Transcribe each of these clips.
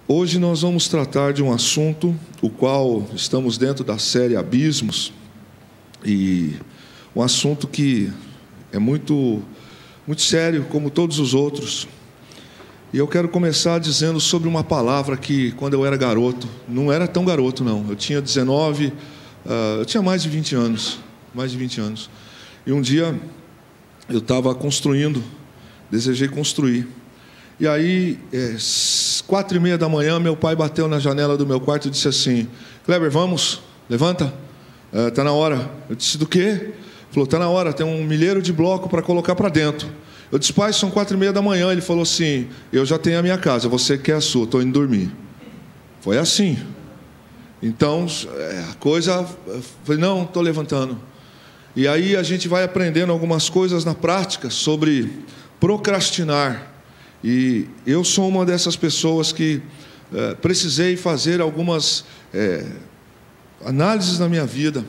Hoje nós vamos tratar de um assunto, o qual estamos dentro da série Abismos, e um assunto que é muito sério, como todos os outros. E eu quero começar dizendo sobre uma palavra que, quando eu era garoto, não era tão garoto não, eu tinha 19, eu tinha mais de 20 anos, e um dia eu estava construindo, desejei construir, e aí, 4:30 da manhã, meu pai bateu na janela do meu quarto e disse assim: Kleber, vamos, levanta, está na hora. Eu disse: do quê? Ele falou: está na hora, tem um milheiro de bloco para colocar para dentro. Eu disse: pai, são 4:30 da manhã. Ele falou assim: eu já tenho a minha casa, você quer a sua, estou indo dormir. Foi assim. Então, a coisa, eu falei: não, estou levantando. E aí a gente vai aprendendo algumas coisas na prática sobre procrastinar. E eu sou uma dessas pessoas que precisei fazer algumas análises na minha vida,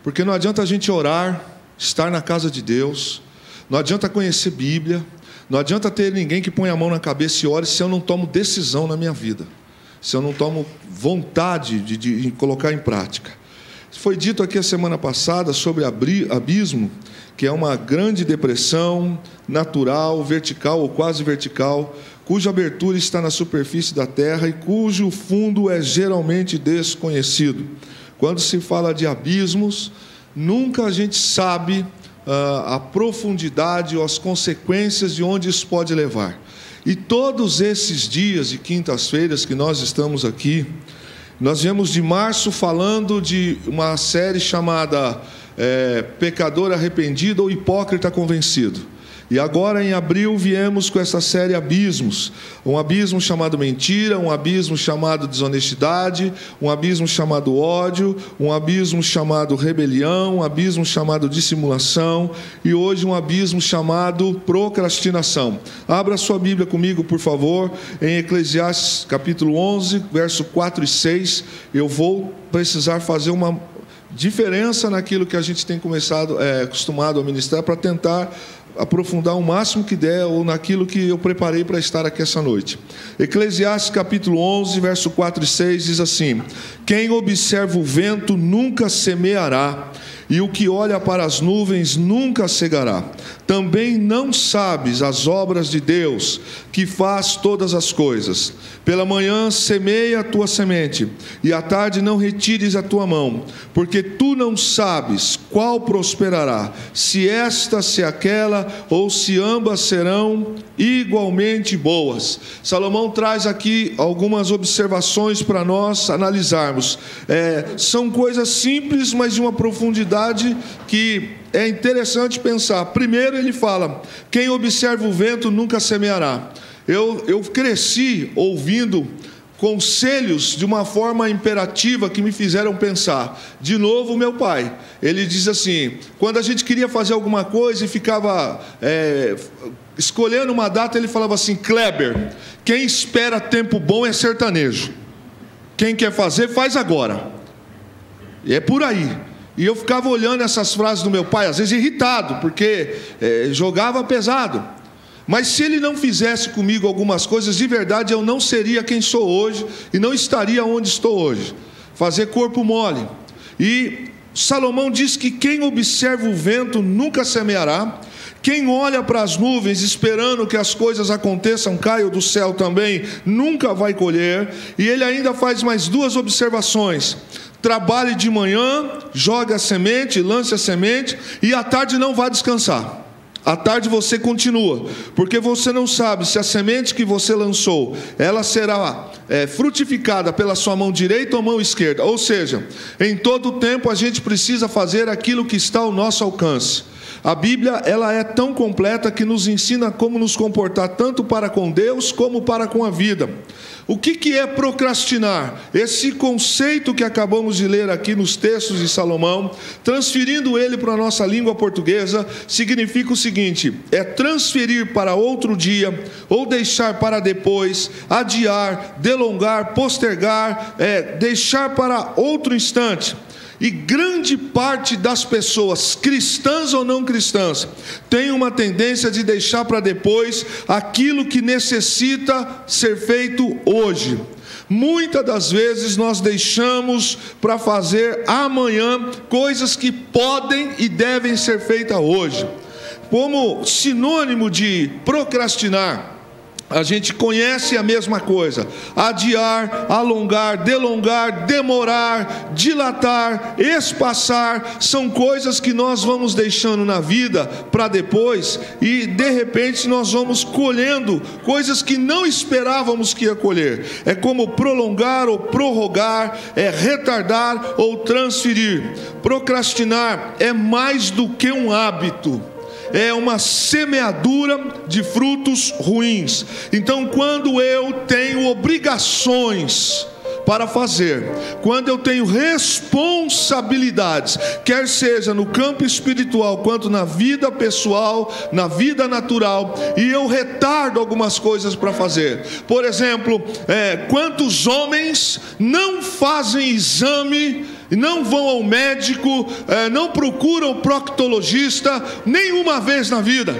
porque não adianta a gente orar, estar na casa de Deus, não adianta conhecer Bíblia, não adianta ter ninguém que põe a mão na cabeça e ore, se eu não tomo decisão na minha vida, se eu não tomo vontade de colocar em prática. Foi dito aqui a semana passada sobre abismo, que é uma grande depressão natural, vertical ou quase vertical, cuja abertura está na superfície da terra e cujo fundo é geralmente desconhecido. Quando se fala de abismos, nunca a gente sabe a profundidade ou as consequências de onde isso pode levar. E todos esses dias de quintas-feiras que nós estamos aqui, nós viemos de março falando de uma série chamada Pecador Arrependido ou Hipócrita Convencido. E agora em abril viemos com essa série Abismos. Um abismo chamado mentira, um abismo chamado desonestidade, um abismo chamado ódio, um abismo chamado rebelião, um abismo chamado dissimulação e hoje um abismo chamado procrastinação. Abra sua Bíblia comigo, por favor, em Eclesiastes capítulo 11, verso 4 e 6. Eu vou precisar fazer uma diferença naquilo que a gente tem acostumado a ministrar para tentar aprofundar o máximo que der ou naquilo que eu preparei para estar aqui essa noite. Eclesiastes capítulo 11, verso 4 e 6 diz assim: quem observa o vento nunca semeará, e o que olha para as nuvens nunca cegará. Também não sabes as obras de Deus, que faz todas as coisas. Pela manhã semeia a tua semente, e à tarde não retires a tua mão, porque tu não sabes qual prosperará, se esta, se aquela, ou se ambas serão igualmente boas. Salomão traz aqui algumas observações para nós analisarmos. São coisas simples, mas de uma profundidade que é interessante pensar. Primeiro ele fala: quem observa o vento nunca semeará. Eu cresci ouvindo conselhos de uma forma imperativa que me fizeram pensar. De novo, meu pai, ele diz assim: quando a gente queria fazer alguma coisa e ficava escolhendo uma data, ele falava assim: Kleber, quem espera tempo bom é sertanejo, quem quer fazer, faz agora. E é por aí. E eu ficava olhando essas frases do meu pai, às vezes irritado, porque jogava pesado. Mas se ele não fizesse comigo algumas coisas, de verdade eu não seria quem sou hoje e não estaria onde estou hoje. Fazer corpo mole. E Salomão diz que quem observa o vento nunca semeará. Quem olha para as nuvens esperando que as coisas aconteçam, caiam do céu também, nunca vai colher. E ele ainda faz mais duas observações: trabalhe de manhã, jogue a semente, lance a semente, e à tarde não vá descansar. À tarde você continua, porque você não sabe se a semente que você lançou, ela será frutificada pela sua mão direita ou mão esquerda. Ou seja, em todo tempo a gente precisa fazer aquilo que está ao nosso alcance. A Bíblia, ela é tão completa que nos ensina como nos comportar tanto para com Deus como para com a vida. O que é procrastinar? Esse conceito que acabamos de ler aqui nos textos de Salomão, transferindo ele para a nossa língua portuguesa, significa o seguinte: é transferir para outro dia, ou deixar para depois, adiar, delongar, postergar, deixar para outro instante. E grande parte das pessoas, cristãs ou não cristãs, tem uma tendência de deixar para depois aquilo que necessita ser feito hoje. Muitas das vezes nós deixamos para fazer amanhã coisas que podem e devem ser feitas hoje. Como sinônimo de procrastinar, a gente conhece a mesma coisa: adiar, alongar, delongar, demorar, dilatar, espaçar. São coisas que nós vamos deixando na vida para depois, e de repente nós vamos colhendo coisas que não esperávamos que ia colher. É como prolongar ou prorrogar, é retardar ou transferir. Procrastinar é mais do que um hábito, é uma semeadura de frutos ruins. Então, quando eu tenho obrigações para fazer, quando eu tenho responsabilidades, quer seja no campo espiritual quanto na vida pessoal, na vida natural, e eu retardo algumas coisas para fazer. Por exemplo, quantos homens não fazem exame, não vão ao médico, não procuram proctologista nenhuma vez na vida?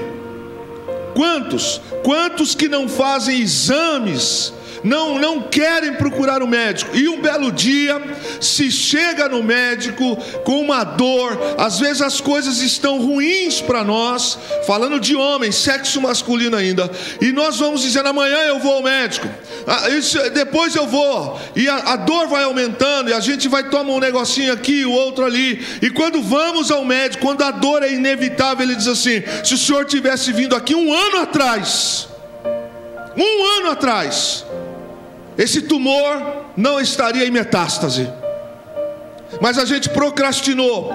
Quantos que não fazem exames, não querem procurar o médico, e um belo dia se chega no médico com uma dor, às vezes as coisas estão ruins para nós, falando de homem, sexo masculino ainda, e nós vamos dizendo: amanhã eu vou ao médico, depois eu vou, e a dor vai aumentando, e a gente vai tomar um negocinho aqui, o outro ali, e quando vamos ao médico, quando a dor é inevitável, ele diz assim: se o senhor tivesse vindo aqui um ano atrás, esse tumor não estaria em metástase. Mas a gente procrastinou,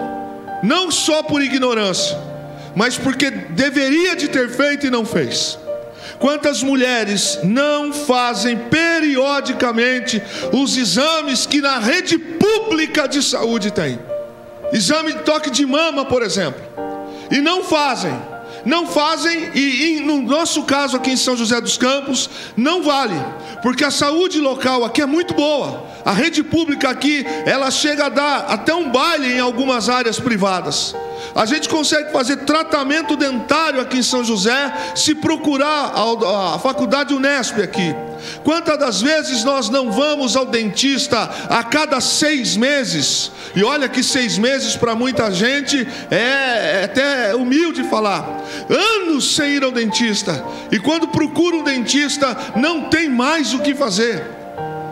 não só por ignorância, mas porque deveria de ter feito e não fez. Quantas mulheres não fazem periodicamente os exames que na rede pública de saúde tem? Exame de toque de mama, por exemplo, e não fazem, e no nosso caso aqui em São José dos Campos, não vale, porque a saúde local aqui é muito boa. A rede pública aqui, ela chega a dar até um baile em algumas áreas privadas. A gente consegue fazer tratamento dentário aqui em São José, se procurar a faculdade Unesp aqui. Quantas das vezes nós não vamos ao dentista a cada 6 meses? E olha que 6 meses para muita gente é até humilde falar. Anos sem ir ao dentista. E quando procura um dentista, não tem mais o que fazer.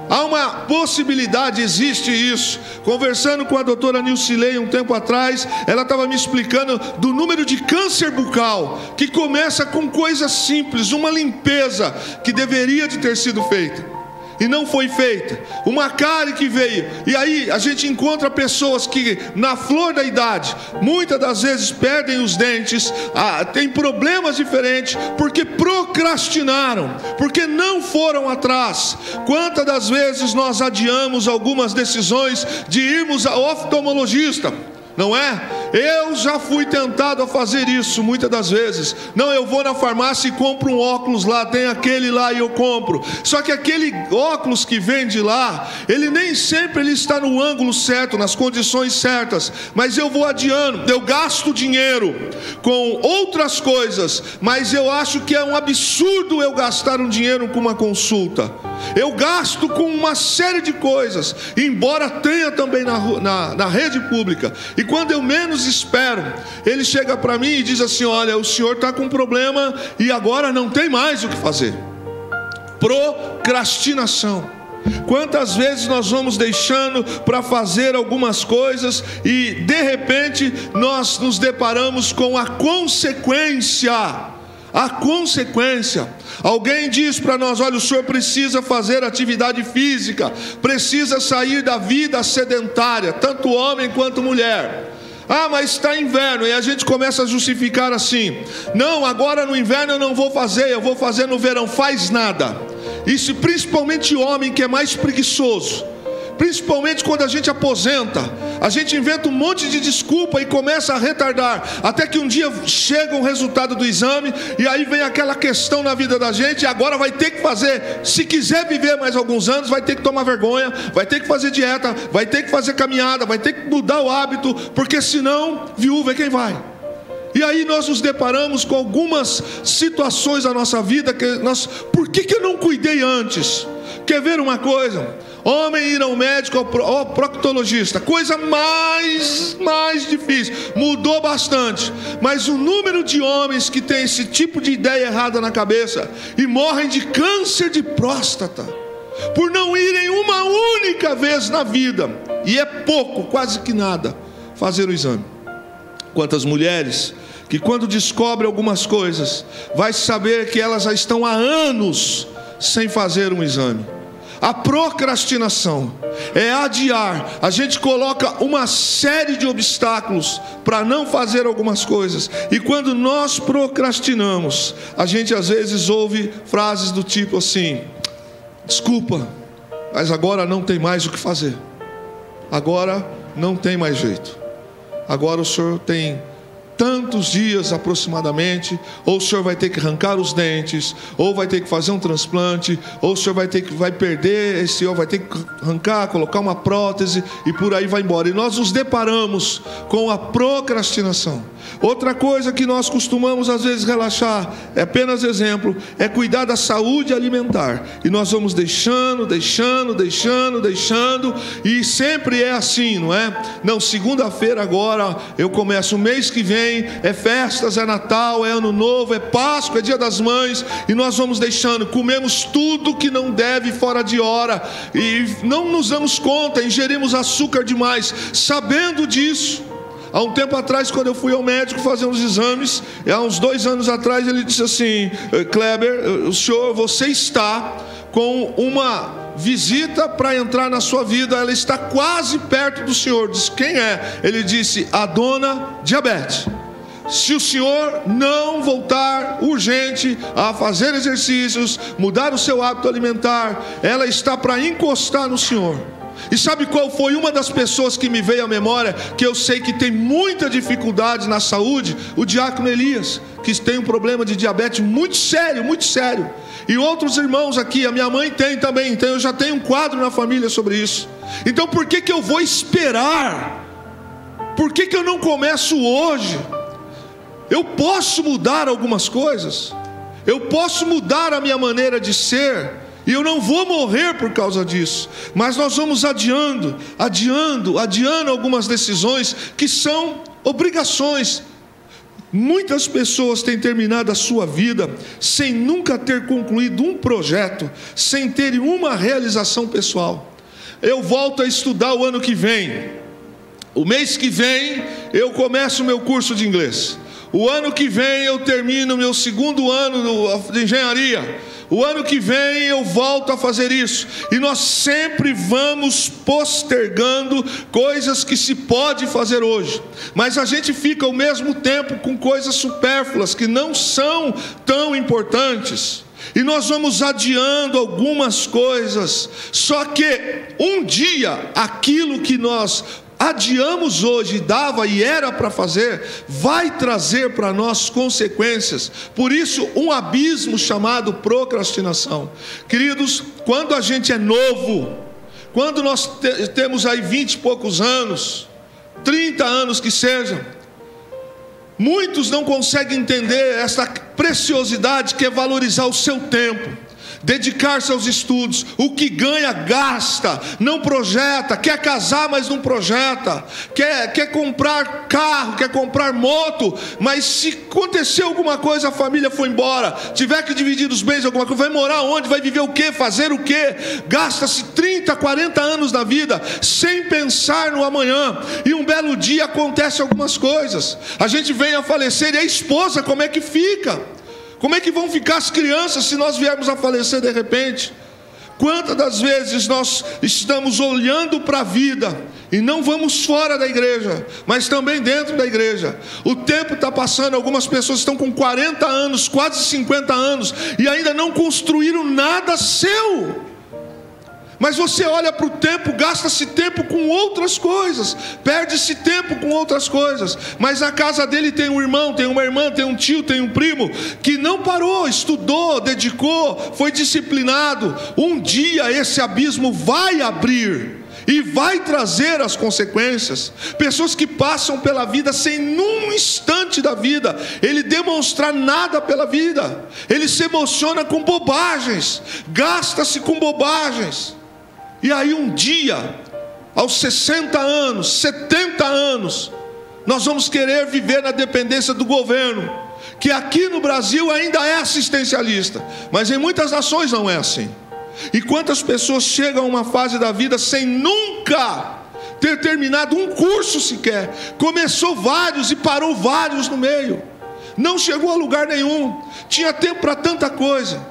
Há uma possibilidade, existe isso. Conversando com a doutora Nilcilei um tempo atrás, ela estava me explicando do número de câncer bucal, que começa com coisas simples, uma limpeza que deveria de ter sido feita e não foi feita, uma cárie que veio, e aí a gente encontra pessoas que na flor da idade, muitas das vezes perdem os dentes, tem problemas diferentes, porque procrastinaram, porque não foram atrás. Quantas das vezes nós adiamos algumas decisões de irmos ao oftalmologista? Não é? Eu já fui tentado a fazer isso muitas das vezes. Não, eu vou na farmácia e compro um óculos lá, tem aquele lá e eu compro. Só que aquele óculos que vende lá, ele nem sempre ele está no ângulo certo, nas condições certas. Mas eu vou adiando, eu gasto dinheiro com outras coisas, mas eu acho que é um absurdo eu gastar um dinheiro com uma consulta. Eu gasto com uma série de coisas, embora tenha também na rede pública. E quando eu menos espero, ele chega para mim e diz assim: olha, o senhor está com um problema e agora não tem mais o que fazer. Procrastinação. Quantas vezes nós vamos deixando para fazer algumas coisas e de repente nós nos deparamos com a consequência. Alguém diz para nós: olha, o senhor precisa fazer atividade física, precisa sair da vida sedentária, tanto homem quanto mulher. Mas está inverno, e a gente começa a justificar assim: não, agora no inverno eu não vou fazer, eu vou fazer no verão. Faz nada. Isso principalmente homem que é mais preguiçoso. principalmente quando a gente aposenta, a gente inventa um monte de desculpa e começa a retardar, até que um dia chega o resultado do exame, e aí vem aquela questão na vida da gente, e agora vai ter que fazer, se quiser viver mais alguns anos, vai ter que tomar vergonha, vai ter que fazer dieta, vai ter que fazer caminhada, vai ter que mudar o hábito, porque senão, viúva é quem vai. E aí nós nos deparamos com algumas situações da nossa vida, por que eu não cuidei antes? Quer ver uma coisa? Homem ir ao médico, ao proctologista, coisa mais difícil, mudou bastante, mas o número de homens que tem esse tipo de ideia errada na cabeça e morrem de câncer de próstata, por não irem uma única vez na vida, e é pouco, quase que nada, fazer o exame. Quantas mulheres que quando descobrem algumas coisas, vai saber que elas já estão há anos sem fazer um exame. A procrastinação é adiar. A gente coloca uma série de obstáculos para não fazer algumas coisas. E quando nós procrastinamos, a gente às vezes ouve frases do tipo assim: desculpa, mas agora não tem mais o que fazer. Agora não tem mais jeito. Agora o senhor tem tantos dias aproximadamente, ou o senhor vai ter que arrancar os dentes, ou vai ter que fazer um transplante, ou o senhor vai perder esse, ou vai ter que arrancar, colocar uma prótese, e por aí vai embora. E nós nos deparamos com a procrastinação. Outra coisa que nós costumamos às vezes relaxar, é apenas exemplo, é cuidar da saúde alimentar. E nós vamos deixando, e sempre é assim, não é? Não, segunda-feira agora eu começo, o mês que vem é festas, é Natal, é Ano Novo, é Páscoa, é Dia das Mães, e nós vamos deixando, comemos tudo que não deve fora de hora, e não nos damos conta, ingerimos açúcar demais, sabendo disso. Há um tempo atrás, quando eu fui ao médico fazer uns exames, há uns 2 anos atrás, ele disse assim: Kleber, você está com uma visita para entrar na sua vida, ela está quase perto do senhor. Disse: quem é? Ele disse: a dona diabetes. Se o senhor não voltar urgente a fazer exercícios, mudar o seu hábito alimentar, ela está para encostar no senhor. E sabe qual foi uma das pessoas que me veio à memória, que eu sei que tem muita dificuldade na saúde? O diácono Elias, que tem um problema de diabetes muito sério, muito sério. E outros irmãos aqui, a minha mãe tem também, então eu já tenho um quadro na família sobre isso. Então por que eu vou esperar? Por que eu não começo hoje? Eu posso mudar algumas coisas, eu posso mudar a minha maneira de ser, e eu não vou morrer por causa disso. Mas nós vamos adiando algumas decisões que são obrigações. Muitas pessoas têm terminado a sua vida sem nunca ter concluído um projeto, sem ter uma realização pessoal. Eu volto a estudar o ano que vem. O mês que vem eu começo o meu curso de inglês. O ano que vem eu termino o meu 2º ano de engenharia. O ano que vem eu volto a fazer isso. E nós sempre vamos postergando coisas que se pode fazer hoje. Mas a gente fica ao mesmo tempo com coisas supérfluas que não são tão importantes. E nós vamos adiando algumas coisas. Só que um dia aquilo que nós adiamos hoje, dava e era para fazer, vai trazer para nós consequências. Por isso, um abismo chamado procrastinação. Queridos, quando a gente é novo, quando nós temos aí 20 e poucos anos, 30 anos que seja, muitos não conseguem entender essa preciosidade que é valorizar o seu tempo, dedicar-se aos estudos. O que ganha, gasta, não projeta. Quer casar, mas não projeta. Quer comprar carro, quer comprar moto, mas se acontecer alguma coisa, a família foi embora, tiver que dividir os bens, alguma coisa, vai morar onde? Vai viver o quê? Fazer o quê? Gasta-se 30, 40 anos da vida sem pensar no amanhã, e um belo dia acontece algumas coisas, a gente vem a falecer, e a esposa como é que fica? Como é que vão ficar as crianças se nós viermos a falecer de repente? Quantas das vezes nós estamos olhando para a vida e não vamos fora da igreja, mas também dentro da igreja? O tempo está passando, algumas pessoas estão com 40 anos, quase 50 anos, e ainda não construíram nada seu. Mas você olha para o tempo, gasta-se tempo com outras coisas, perde-se tempo com outras coisas. Mas na casa dele tem um irmão, tem uma irmã, tem um tio, tem um primo, que não parou, estudou, dedicou, foi disciplinado. Um dia esse abismo vai abrir e vai trazer as consequências. Pessoas que passam pela vida sem num instante da vida ele demonstrar nada pela vida. Ele se emociona com bobagens, gasta-se com bobagens. E aí um dia, aos 60 anos, 70 anos, nós vamos querer viver na dependência do governo, que aqui no Brasil ainda é assistencialista, mas em muitas nações não é assim. E quantas pessoas chegam a uma fase da vida sem nunca ter terminado um curso sequer, começou vários e parou vários no meio, não chegou a lugar nenhum, tinha tempo para tanta coisa.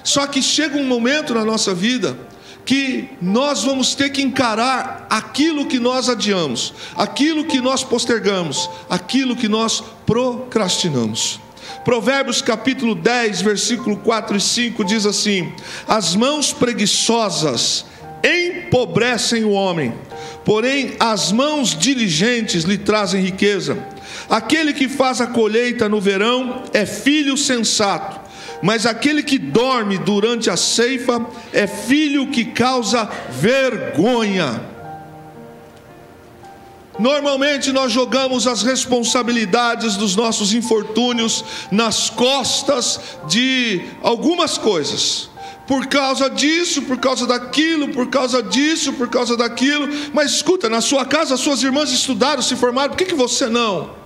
Só que chega um momento na nossa vida que nós vamos ter que encarar aquilo que nós adiamos, aquilo que nós postergamos, aquilo que nós procrastinamos. Provérbios capítulo 10, versículo 4 e 5 diz assim: as mãos preguiçosas empobrecem o homem, porém as mãos diligentes lhe trazem riqueza. Aquele que faz a colheita no verão é filho sensato, mas aquele que dorme durante a ceifa é filho que causa vergonha. Normalmente nós jogamos as responsabilidades dos nossos infortúnios nas costas de algumas coisas. Por causa disso, por causa daquilo, por causa disso, por causa daquilo. Mas escuta, na sua casa as suas irmãs estudaram, se formaram, por que você não?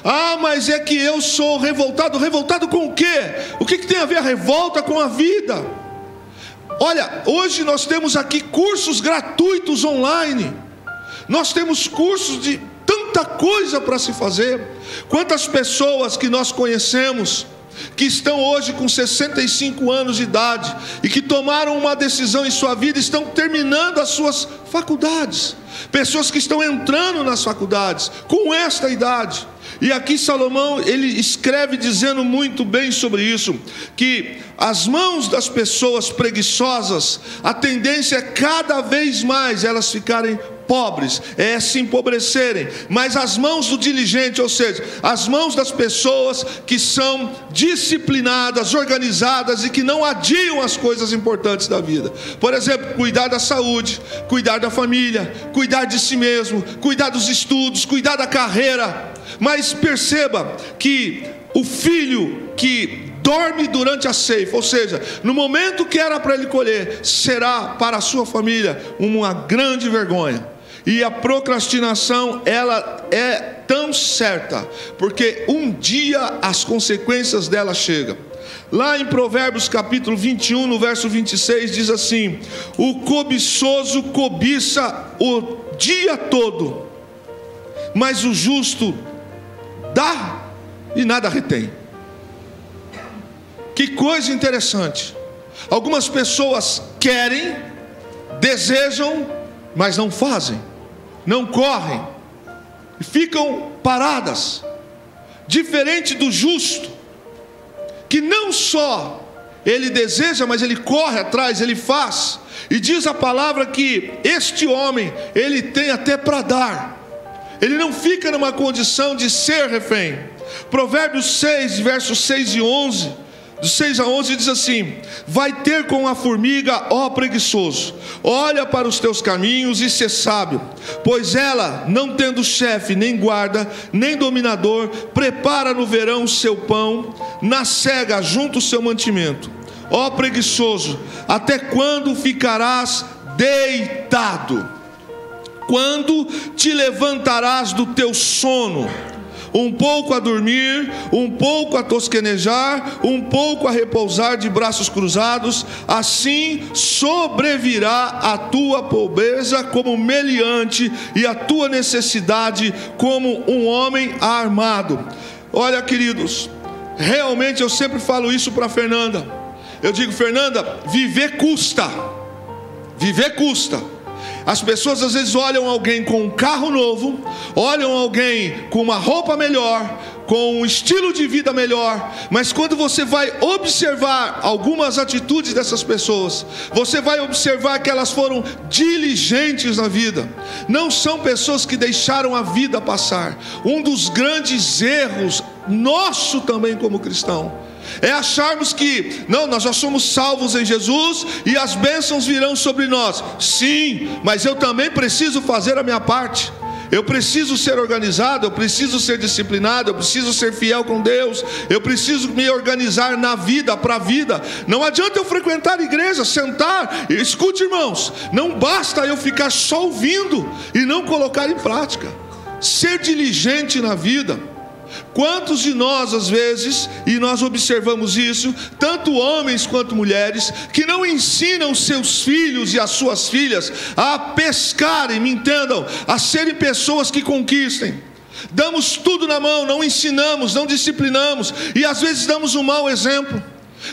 Ah, mas é que eu sou revoltado. Revoltado com o quê? O que tem a ver a revolta com a vida? Olha, hoje nós temos aqui cursos gratuitos online. Nós temos cursos de tanta coisa para se fazer. Quantas pessoas que nós conhecemos que estão hoje com 65 anos de idade e que tomaram uma decisão em sua vida, estão terminando as suas faculdades. Pessoas que estão entrando nas faculdades com esta idade. E aqui Salomão, ele escreve dizendo muito bem sobre isso, que as mãos das pessoas preguiçosas, a tendência é cada vez mais elas ficarem pobres, se empobrecerem. Mas as mãos do diligente, ou seja, as mãos das pessoas que são disciplinadas, organizadas e que não adiam as coisas importantes da vida. Por exemplo, cuidar da saúde, cuidar da família, cuidar de si mesmo, cuidar dos estudos, cuidar da carreira. Mas perceba que o filho que dorme durante a ceifa, ou seja, no momento que era para ele colher, será para a sua família uma grande vergonha. E a procrastinação, ela é tão certa, porque um dia as consequências dela chegam. Lá em Provérbios capítulo 21, no verso 26, diz assim: o cobiçoso cobiça o dia todo, mas o justo dá e nada retém. Que coisa interessante. Algumas pessoas querem, desejam, mas não fazem, não correm, e ficam paradas. Diferente do justo, que não só ele deseja, mas ele corre atrás, ele faz. E diz a palavra que este homem, ele tem até para dar. Ele não fica numa condição de ser refém. Provérbios 6, versos 6 e 11, do 6 a 11 diz assim: vai ter com a formiga, ó preguiçoso, olha para os teus caminhos e sê sábio, pois ela, não tendo chefe, nem guarda, nem dominador, prepara no verão o seu pão, na cega junta o seu mantimento. Ó preguiçoso, até quando ficarás deitado? Quando te levantarás do teu sono? Um pouco a dormir, um pouco a tosquenejar, um pouco a repousar de braços cruzados. Assim sobrevirá a tua pobreza como meliante, e a tua necessidade como um homem armado. Olha, queridos, realmente eu sempre falo isso para Fernanda. Eu digo: Fernanda, viver custa. Viver custa. As pessoas às vezes olham alguém com um carro novo, olham alguém com uma roupa melhor, com um estilo de vida melhor, mas quando você vai observar algumas atitudes dessas pessoas, você vai observar que elas foram diligentes na vida. Não são pessoas que deixaram a vida passar. Um dos grandes erros nosso também como cristão é acharmos que não, nós já somos salvos em Jesus e as bênçãos virão sobre nós. Sim, mas eu também preciso fazer a minha parte. Eu preciso ser organizado, eu preciso ser disciplinado, eu preciso ser fiel com Deus, eu preciso me organizar na vida, para a vida. Não adianta eu frequentar a igreja, sentar, escute, irmãos, não basta eu ficar só ouvindo e não colocar em prática. Ser diligente na vida. Quantos de nós às vezes, e nós observamos isso, tanto homens quanto mulheres, que não ensinam seus filhos e as suas filhas a pescarem, me entendam, a serem pessoas que conquistem. Damos tudo na mão, não ensinamos, não disciplinamos, e às vezes damos um mau exemplo.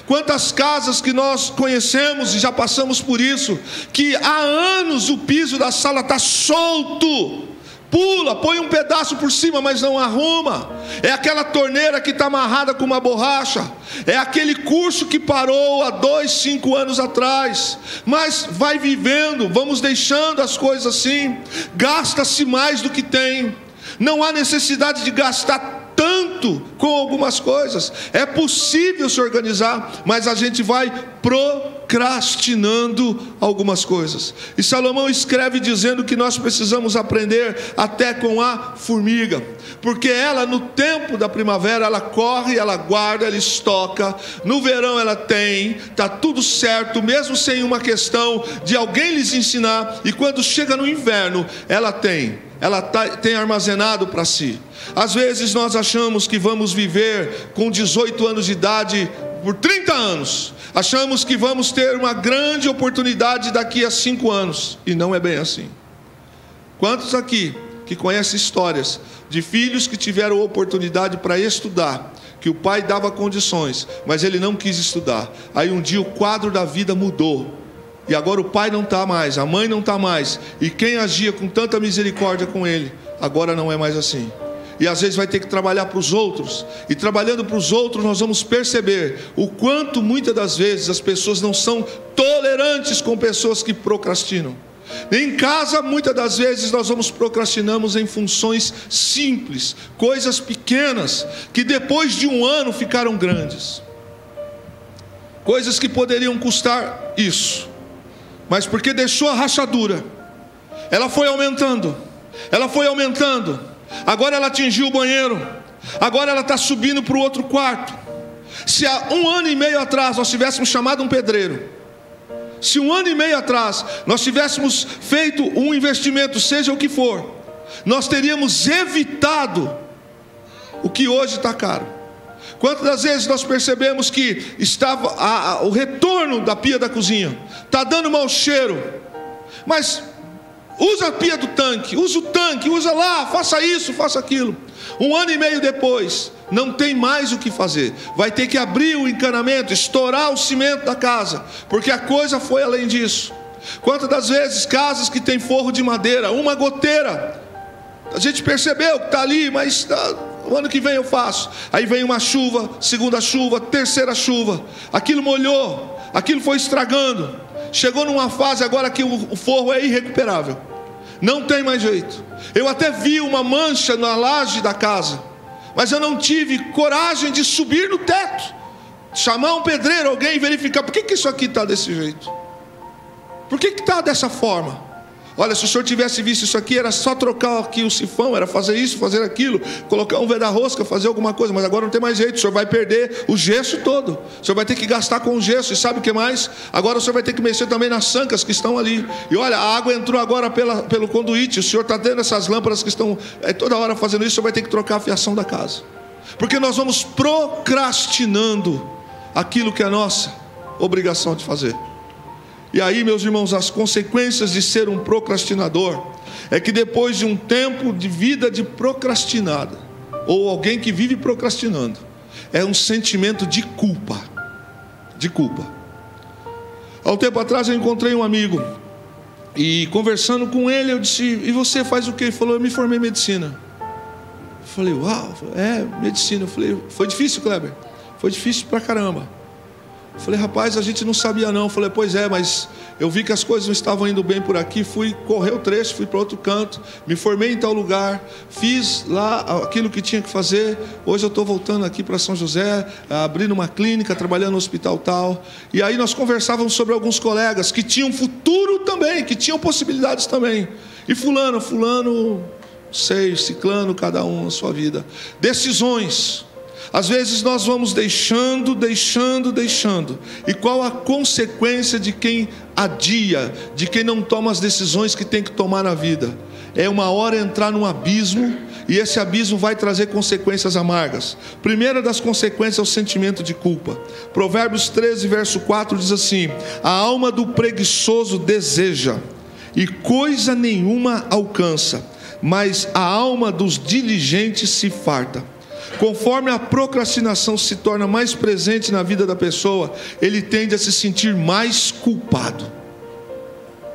Quantas casas que nós conhecemos e já passamos por isso, que há anos o piso da sala está solto, pula, põe um pedaço por cima, mas não arruma. É aquela torneira que está amarrada com uma borracha. É aquele curso que parou há 2, 5 anos atrás. Mas vai vivendo, vamos deixando as coisas assim. Gasta-se mais do que tem. Não há necessidade de gastar tanto com algumas coisas. É possível se organizar, mas a gente vai procrastinando algumas coisas. E Salomão escreve dizendo que nós precisamos aprender até com a formiga, porque ela no tempo da primavera ela corre, ela guarda, ela estoca. No verão ela tem, está tudo certo, mesmo sem uma questão de alguém lhes ensinar. E quando chega no inverno ela tem armazenado para si. Às vezes nós achamos que vamos viver com 18 anos de idade por 30 anos. Achamos que vamos ter uma grande oportunidade daqui a 5 anos. E não é bem assim. Quantos aqui que conhecem histórias de filhos que tiveram oportunidade para estudar, que o pai dava condições, mas ele não quis estudar. Aí um dia o quadro da vida mudou. E agora o pai não está mais, a mãe não está mais. E quem agia com tanta misericórdia com ele, agora não é mais assim. E às vezes vai ter que trabalhar para os outros. E trabalhando para os outros nós vamos perceber o quanto muitas das vezes as pessoas não são tolerantes com pessoas que procrastinam. Em casa muitas das vezes nós procrastinamos em funções simples, coisas pequenas, que depois de um ano ficaram grandes. Coisas que poderiam custar isso, mas porque deixou a rachadura, ela foi aumentando, agora ela atingiu o banheiro, agora ela está subindo para o outro quarto. Se há 1 ano e meio atrás nós tivéssemos chamado um pedreiro, se 1 ano e meio atrás nós tivéssemos feito um investimento, seja o que for, nós teríamos evitado o que hoje está caro. Quantas das vezes nós percebemos que estava o retorno da pia da cozinha está dando mau cheiro, mas usa a pia do tanque, usa o tanque, usa lá, faça isso, faça aquilo. 1 ano e meio depois, não tem mais o que fazer. Vai ter que abrir o encanamento, estourar o cimento da casa, porque a coisa foi além disso. Quantas das vezes casas que tem forro de madeira, uma goteira, a gente percebeu que está ali, mas o ano que vem eu faço. Aí vem uma chuva, segunda chuva, terceira chuva, aquilo molhou, aquilo foi estragando. Chegou numa fase agora que o forro é irrecuperável, não tem mais jeito. Eu até vi uma mancha na laje da casa, mas eu não tive coragem de subir no teto, chamar um pedreiro, alguém, verificar por que isso aqui está desse jeito, por que está dessa forma. Olha, se o senhor tivesse visto isso aqui, era só trocar aqui o sifão, era fazer isso, fazer aquilo, colocar um veda-rosca, fazer alguma coisa, mas agora não tem mais jeito, o senhor vai perder o gesso todo, o senhor vai ter que gastar com o gesso, e sabe o que mais? Agora o senhor vai ter que mexer também nas sancas que estão ali, e olha, a água entrou agora pelo conduíte, o senhor está dentro dessas lâmpadas que estão toda hora fazendo isso, o senhor vai ter que trocar a fiação da casa, porque nós vamos procrastinando aquilo que é nossa obrigação de fazer. E aí, meus irmãos, as consequências de ser um procrastinador é que depois de um tempo de vida de procrastinada, ou alguém que vive procrastinando, é um sentimento de culpa. Há um tempo atrás eu encontrei um amigo, e conversando com ele eu disse: e você faz o quê? Ele falou: eu me formei em medicina. Eu falei, uau, medicina. Eu falei, foi difícil, Kleber? Foi difícil pra caramba. Eu falei, rapaz, a gente não sabia não. Eu falei, pois é, mas eu vi que as coisas não estavam indo bem por aqui. Fui correr o trecho, fui para outro canto, me formei em tal lugar, fiz lá aquilo que tinha que fazer. Hoje eu estou voltando aqui para São José, abrindo uma clínica, trabalhando no hospital tal. E aí nós conversávamos sobre alguns colegas que tinham futuro também, que tinham possibilidades também. E fulano, sei, ciclano, cada um na sua vida. Decisões. Às vezes nós vamos deixando. E qual a consequência de quem adia, de quem não toma as decisões que tem que tomar na vida? É uma hora entrar num abismo, e esse abismo vai trazer consequências amargas. Primeira das consequências é o sentimento de culpa. Provérbios 13, verso 4 diz assim: a alma do preguiçoso deseja, e coisa nenhuma alcança, mas a alma dos diligentes se farta. Conforme a procrastinação se torna mais presente na vida da pessoa, ele tende a se sentir mais culpado.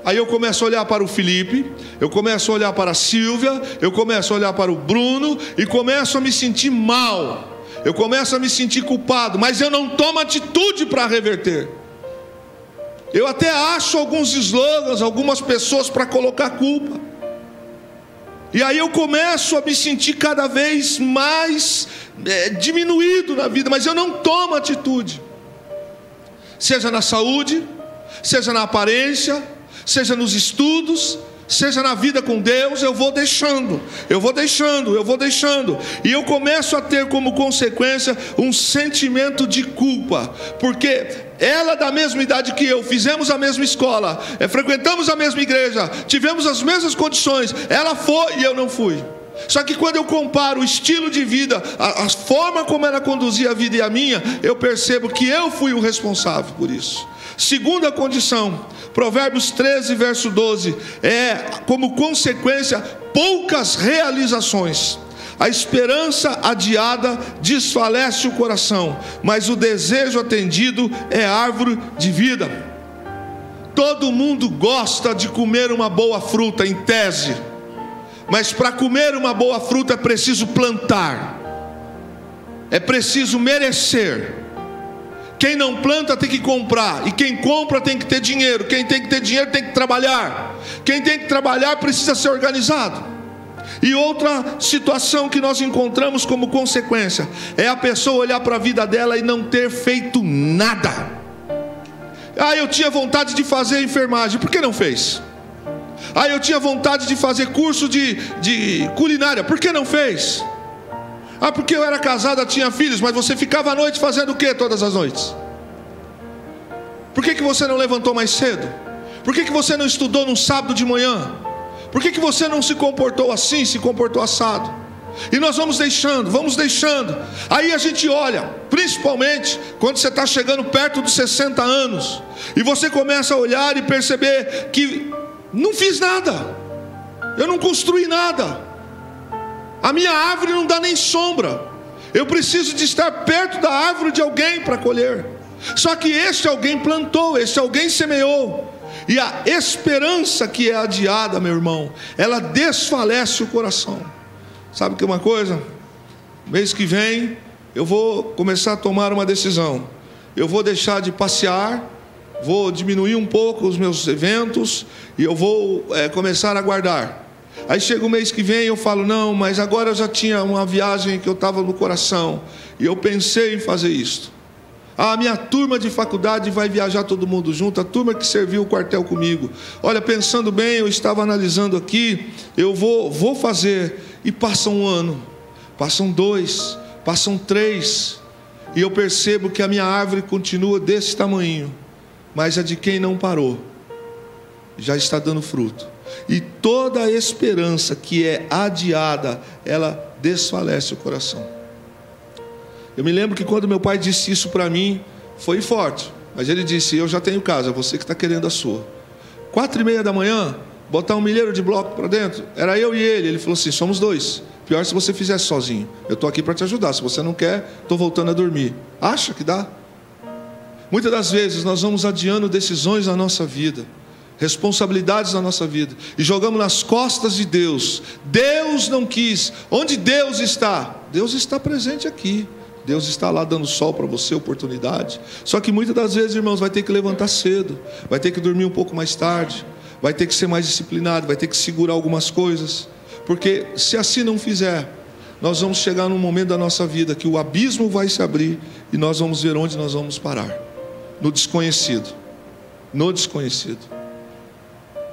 Aí eu começo a olhar para o Felipe, eu começo a olhar para a Silvia, eu começo a olhar para o Bruno e começo a me sentir mal. Eu começo a me sentir culpado, mas eu não tomo atitude para reverter. Eu até acho alguns slogans, algumas pessoas para colocar culpa. E aí eu começo a me sentir cada vez mais diminuído na vida, mas eu não tomo atitude. Seja na saúde, seja na aparência, seja nos estudos, seja na vida com Deus, eu vou deixando. E eu começo a ter como consequência um sentimento de culpa, porque ela da mesma idade que eu, fizemos a mesma escola, frequentamos a mesma igreja, tivemos as mesmas condições, ela foi e eu não fui. Só que quando eu comparo o estilo de vida, a forma como ela conduzia a vida e a minha, eu percebo que eu fui o responsável por isso. Segunda condição, Provérbios 13, verso 12, como consequência, poucas realizações. A esperança adiada desfalece o coração, mas o desejo atendido é árvore de vida. Todo mundo gosta de comer uma boa fruta, em tese, mas para comer uma boa fruta é preciso plantar, é preciso merecer. Quem não planta tem que comprar, e quem compra tem que ter dinheiro. Quem tem que ter dinheiro tem que trabalhar. Quem tem que trabalhar precisa ser organizado. E outra situação que nós encontramos como consequência é a pessoa olhar para a vida dela e não ter feito nada. Eu tinha vontade de fazer enfermagem, por que não fez? Eu tinha vontade de fazer curso de culinária, por que não fez? Porque eu era casada, tinha filhos, mas você ficava à noite fazendo o que todas as noites? Por que você não levantou mais cedo? Por que você não estudou num sábado de manhã? Por que você não se comportou assim, se comportou assado? E nós vamos deixando. Aí a gente olha, principalmente quando você está chegando perto dos 60 anos, e você começa a olhar e perceber que não fiz nada, eu não construí nada, a minha árvore não dá nem sombra, eu preciso de estar perto da árvore de alguém para colher. Só que este alguém plantou, este alguém semeou. E a esperança que é adiada, meu irmão, ela desfalece o coração. Sabe que é uma coisa? Mês que vem eu vou começar a tomar uma decisão. Eu vou deixar de passear, vou diminuir um pouco os meus eventos, e eu vou começar a guardar. Aí chega o mês que vem e eu falo, não, mas agora eu já tinha uma viagem que eu estava no coração, e eu pensei em fazer isto. A minha turma de faculdade vai viajar todo mundo junto, a turma que serviu o quartel comigo. Olha, pensando bem, eu estava analisando aqui, eu vou fazer. E passa um ano, passam 2, passam 3, e eu percebo que a minha árvore continua desse tamanho, mas a de quem não parou já está dando fruto. E toda a esperança que é adiada, ela desfalece o coração. Eu me lembro que quando meu pai disse isso para mim, foi forte. Mas ele disse, eu já tenho casa, você que está querendo a sua. 4:30 da manhã, botar um milheiro de bloco para dentro, era eu e ele. Ele falou assim, somos 2. Pior se você fizesse sozinho. Eu estou aqui para te ajudar, se você não quer, estou voltando a dormir. Acha que dá? Muitas das vezes nós vamos adiando decisões na nossa vida, responsabilidades na nossa vida e jogamos nas costas de Deus. Deus não quis. Onde Deus está? Deus está presente aqui. Deus está lá dando sol para você, oportunidade. Só que muitas das vezes, irmãos, vai ter que levantar cedo, vai ter que dormir um pouco mais tarde, vai ter que ser mais disciplinado, vai ter que segurar algumas coisas, porque se assim não fizer, nós vamos chegar num momento da nossa vida que o abismo vai se abrir e nós vamos ver onde nós vamos parar. No desconhecido. No desconhecido.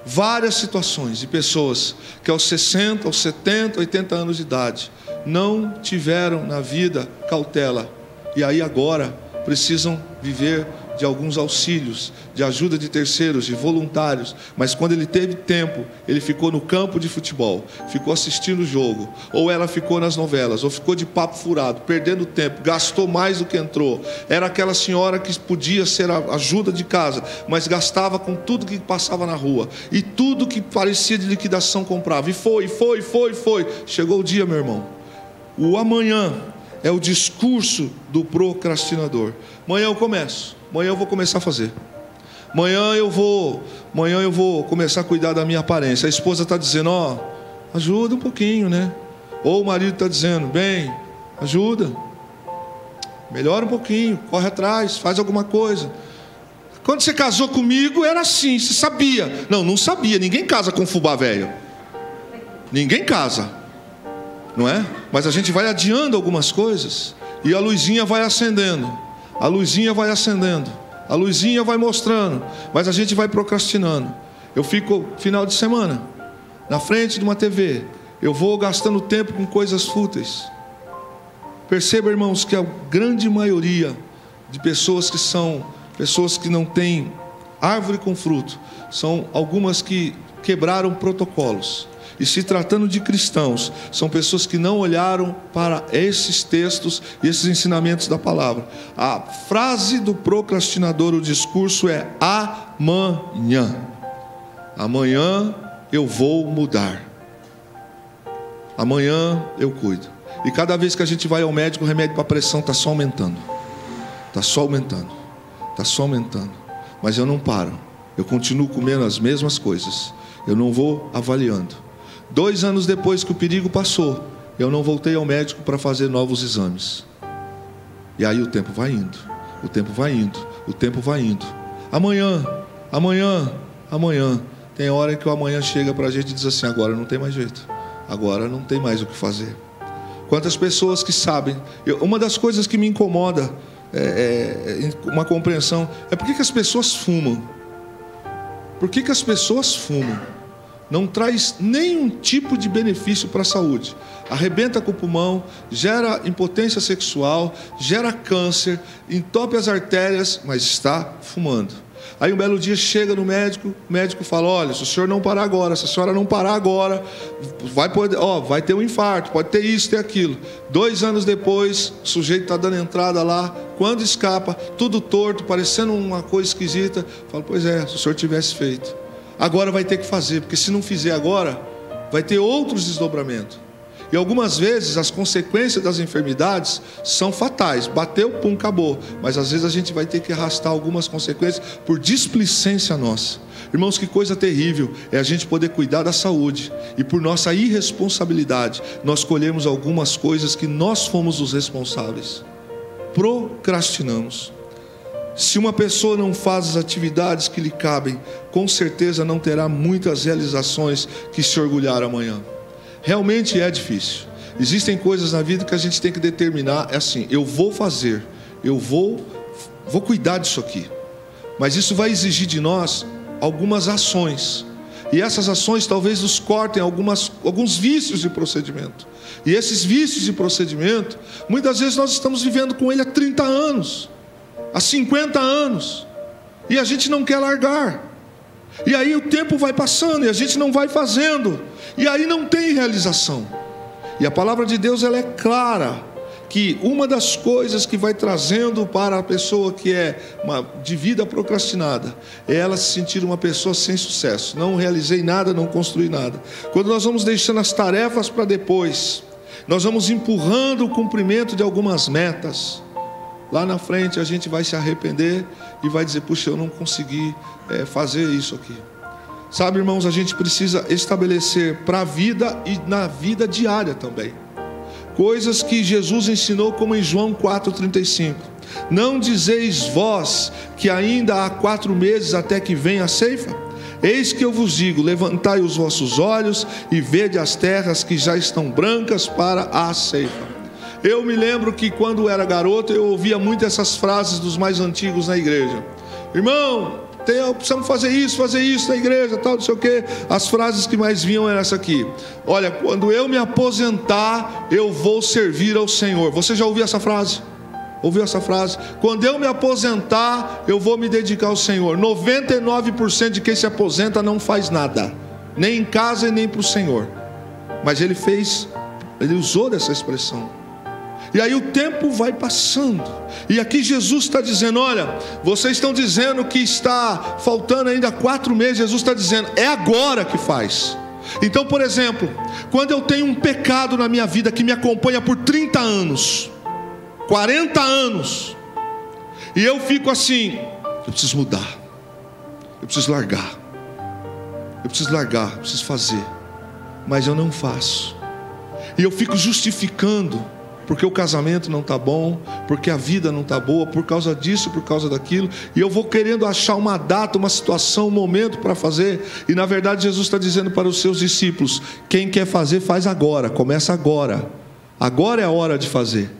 Várias situações de pessoas que aos 60, aos 70, 80 anos de idade não tiveram na vida cautela, e aí agora precisam viver de alguns auxílios, de ajuda de terceiros, de voluntários. Mas quando ele teve tempo, ele ficou no campo de futebol, ficou assistindo o jogo, ou ela ficou nas novelas, ou ficou de papo furado, perdendo tempo, gastou mais do que entrou. Era aquela senhora que podia ser a ajuda de casa, mas gastava com tudo que passava na rua, e tudo que parecia de liquidação comprava, e foi. Chegou o dia, meu irmão. O amanhã é o discurso do procrastinador. Amanhã eu começo. Amanhã eu vou começar a fazer. Amanhã eu vou começar a cuidar da minha aparência. A esposa está dizendo, ajuda um pouquinho, né? Ou o marido está dizendo, bem, ajuda. Melhora um pouquinho, corre atrás, faz alguma coisa. Quando você casou comigo era assim, você sabia. Não sabia, ninguém casa com fubá velho. Ninguém casa, não é? Mas a gente vai adiando algumas coisas e a luzinha vai acendendo. A luzinha vai acendendo, a luzinha vai mostrando, mas a gente vai procrastinando. Eu fico final de semana na frente de uma TV, eu vou gastando tempo com coisas fúteis. Perceba, irmãos, que a grande maioria de pessoas que são pessoas que não têm árvore com fruto, são algumas que quebraram protocolos. E se tratando de cristãos, são pessoas que não olharam para esses textos e esses ensinamentos da palavra. A frase do procrastinador, o discurso é amanhã. Amanhã eu vou mudar. Amanhã eu cuido. E cada vez que a gente vai ao médico, o remédio para a pressão está só aumentando. Está só aumentando. Está só aumentando. Mas eu não paro. Eu continuo comendo as mesmas coisas. Eu não vou avaliando. 2 anos depois que o perigo passou, eu não voltei ao médico para fazer novos exames. E aí o tempo vai indo, o tempo vai indo, o tempo vai indo. Amanhã. Tem hora em que o amanhã chega para a gente e diz assim, agora não tem mais jeito. Agora não tem mais o que fazer. Quantas pessoas que sabem. Uma das coisas que me incomoda, uma compreensão, é por que as pessoas fumam? Por que as pessoas fumam? Não traz nenhum tipo de benefício para a saúde. Arrebenta com o pulmão, gera impotência sexual, gera câncer, entope as artérias, mas está fumando. Aí um belo dia chega no médico, o médico fala, olha, se o senhor não parar agora, se a senhora não parar agora, vai ter um infarto, pode ter isso, ter aquilo. 2 anos depois, o sujeito está dando entrada lá, quando escapa, tudo torto, parecendo uma coisa esquisita, fala, pois é, se o senhor tivesse feito. Agora vai ter que fazer, porque se não fizer agora, vai ter outros desdobramentos. E algumas vezes as consequências das enfermidades são fatais. Bateu, pum, acabou. Mas às vezes a gente vai ter que arrastar algumas consequências por displicência nossa. Irmãos, que coisa terrível é a gente poder cuidar da saúde e por nossa irresponsabilidade nós colhemos algumas coisas que nós fomos os responsáveis. Procrastinamos. Se uma pessoa não faz as atividades que lhe cabem, com certeza não terá muitas realizações que se orgulhar amanhã. Realmente é difícil. Existem coisas na vida que a gente tem que determinar, é assim, eu vou fazer, eu vou cuidar disso aqui. Mas isso vai exigir de nós algumas ações. E essas ações talvez nos cortem alguns vícios de procedimento. E esses vícios de procedimento, muitas vezes nós estamos vivendo com ele há 30 anos. Há 50 anos, e a gente não quer largar, e aí o tempo vai passando, e a gente não vai fazendo, e aí não tem realização. E a palavra de Deus ela é clara, que uma das coisas que vai trazendo para a pessoa que é de vida procrastinada, é ela se sentir uma pessoa sem sucesso. Não realizei nada, não construí nada. Quando nós vamos deixando as tarefas para depois, nós vamos empurrando o cumprimento de algumas metas, lá na frente a gente vai se arrepender e vai dizer, puxa, eu não consegui fazer isso aqui. Sabe, irmãos, a gente precisa estabelecer para a vida e na vida diária também coisas que Jesus ensinou, como em João 4,35. Não dizeis vós que ainda há 4 meses até que venha a ceifa? Eis que eu vos digo, levantai os vossos olhos e vede as terras que já estão brancas para a ceifa. Eu me lembro que quando era garoto eu ouvia muito essas frases dos mais antigos na igreja. Irmão, precisamos fazer isso na igreja, tal, não sei o quê. As frases que mais vinham eram essa aqui: olha, quando eu me aposentar, eu vou servir ao Senhor. Você já ouviu essa frase? Ouviu essa frase? Quando eu me aposentar, eu vou me dedicar ao Senhor. 99% de quem se aposenta não faz nada, nem em casa e nem para o Senhor. Mas ele usou dessa expressão. E aí o tempo vai passando, e aqui Jesus está dizendo: olha, vocês estão dizendo que está faltando ainda 4 meses. Jesus está dizendo, é agora que faz. Então, por exemplo, quando eu tenho um pecado na minha vida que me acompanha por 30 anos, 40 anos, e eu fico assim: eu preciso mudar, eu preciso largar, eu preciso fazer, mas eu não faço, e eu fico justificando, porque o casamento não está bom, porque a vida não está boa, por causa disso, por causa daquilo, e eu vou querendo achar uma data, uma situação, um momento para fazer, e na verdade Jesus está dizendo para os seus discípulos: quem quer fazer, faz agora, começa agora, agora é a hora de fazer.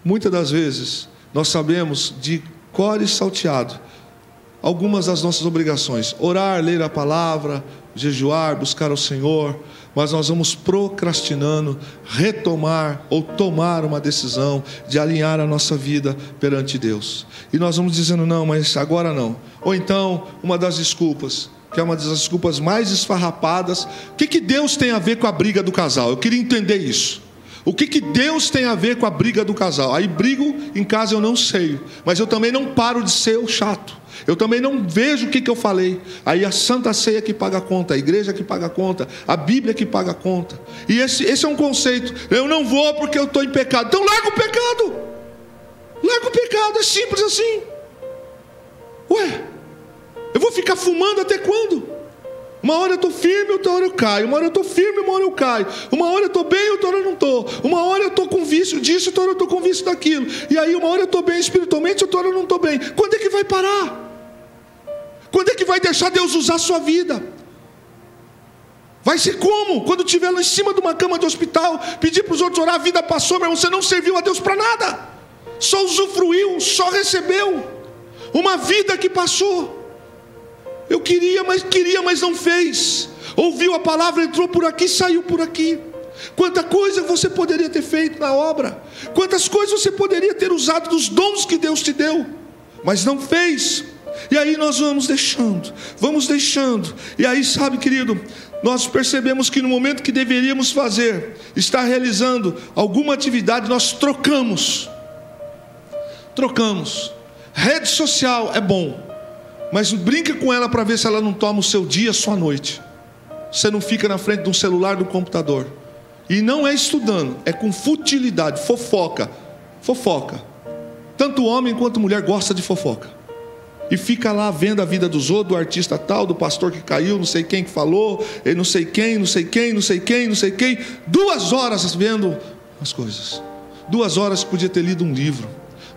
Muitas das vezes nós sabemos de cor e salteado algumas das nossas obrigações: orar, ler a palavra, jejuar, buscar ao Senhor, mas nós vamos procrastinando retomar ou tomar uma decisão de alinhar a nossa vida perante Deus, e nós vamos dizendo: não, mas agora não. Ou então, uma das desculpas, que é uma das desculpas mais esfarrapadas: o que Deus tem a ver com a briga do casal? Eu queria entender isso. O que Deus tem a ver com a briga do casal? Aí brigo em casa, eu não sei, mas eu também não paro de ser o chato, eu também não vejo o que eu falei. Aí a Santa Ceia que paga a conta, a igreja que paga a conta, a Bíblia que paga a conta. E esse é um conceito: eu não vou porque eu estou em pecado. Então larga o pecado, é simples assim. Ué, eu vou ficar fumando até quando? Uma hora eu estou firme, outra hora eu caio. Uma hora eu estou firme, uma hora eu caio. Uma hora eu estou bem, outra hora eu não estou. Uma hora eu estou com vício disso, outra hora eu estou com vício daquilo. E aí uma hora eu estou bem espiritualmente, outra hora eu não estou bem. Quando é que vai parar? Quando é que vai deixar Deus usar a sua vida? Vai ser como? Quando estiver lá em cima de uma cama de hospital, pedir para os outros orar, a vida passou, meu irmão, você não serviu a Deus para nada. Só usufruiu, só recebeu. Uma vida que passou. Eu queria, mas não fez. Ouviu a palavra, entrou por aqui, saiu por aqui. Quanta coisa você poderia ter feito na obra, quantas coisas você poderia ter usado dos dons que Deus te deu, mas não fez. E aí nós vamos deixando. E aí, sabe, querido, nós percebemos que no momento que deveríamos estar realizando alguma atividade, nós trocamos. Rede social é bom, mas brinca com ela para ver se ela não toma o seu dia, a sua noite. Você não fica na frente de um celular, do computador. E não é estudando, é com futilidade, fofoca. Tanto homem quanto mulher gosta de fofoca. E fica lá vendo a vida dos outros, do artista tal, do pastor que caiu, não sei quem que falou, não sei quem. 2 horas vendo as coisas. 2 horas que podia ter lido um livro.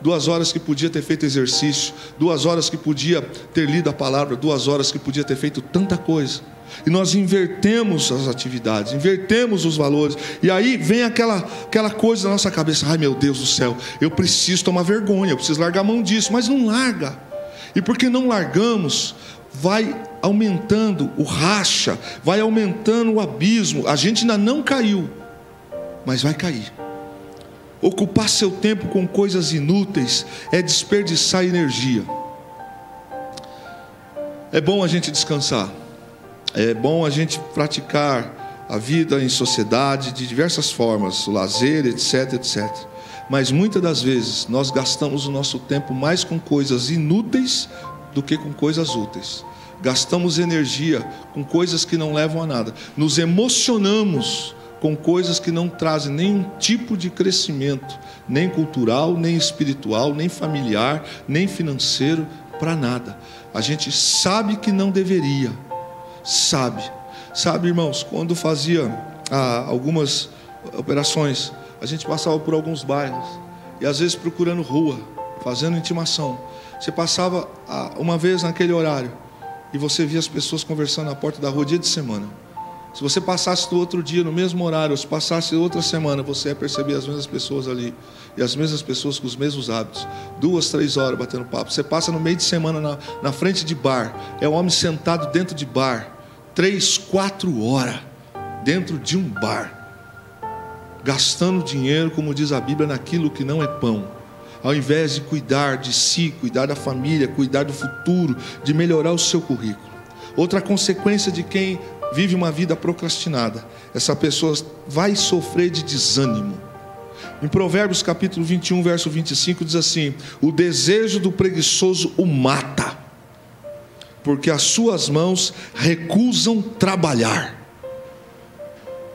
2 horas que podia ter feito exercício, 2 horas que podia ter lido a palavra, 2 horas que podia ter feito tanta coisa. E nós invertemos as atividades, invertemos os valores. E aí vem aquela coisa na nossa cabeça: ai meu Deus do céu, eu preciso tomar vergonha, eu preciso largar a mão disso, mas não larga. E porque não largamos, vai aumentando o racha, vai aumentando o abismo. A gente ainda não caiu, mas vai cair. Ocupar seu tempo com coisas inúteis é desperdiçar energia. É bom a gente descansar, é bom a gente praticar a vida em sociedade de diversas formas, o lazer, etc. Mas muitas das vezes nós gastamos o nosso tempo mais com coisas inúteis do que com coisas úteis. Gastamos energia com coisas que não levam a nada. Nos emocionamos com coisas que não trazem nenhum tipo de crescimento, nem cultural, nem espiritual, nem familiar, nem financeiro, para nada. A gente sabe que não deveria, sabe, irmãos, quando fazia algumas operações, a gente passava por alguns bairros, e às vezes procurando rua, fazendo intimação. Você passava uma vez naquele horário, e você via as pessoas conversando na porta da rua dia de semana. Se você passasse no outro dia, no mesmo horário, ou se passasse outra semana, você ia perceber as mesmas pessoas ali, e as mesmas pessoas com os mesmos hábitos, 2, 3 horas batendo papo. Você passa no meio de semana na frente de bar, é um homem sentado dentro de bar, 3, 4 horas, dentro de um bar, gastando dinheiro, como diz a Bíblia, naquilo que não é pão, ao invés de cuidar de si, cuidar da família, cuidar do futuro, de melhorar o seu currículo. Outra consequência de quem vive uma vida procrastinada, essa pessoa vai sofrer de desânimo. Em Provérbios capítulo 21, verso 25, diz assim: o desejo do preguiçoso o mata, porque as suas mãos recusam trabalhar.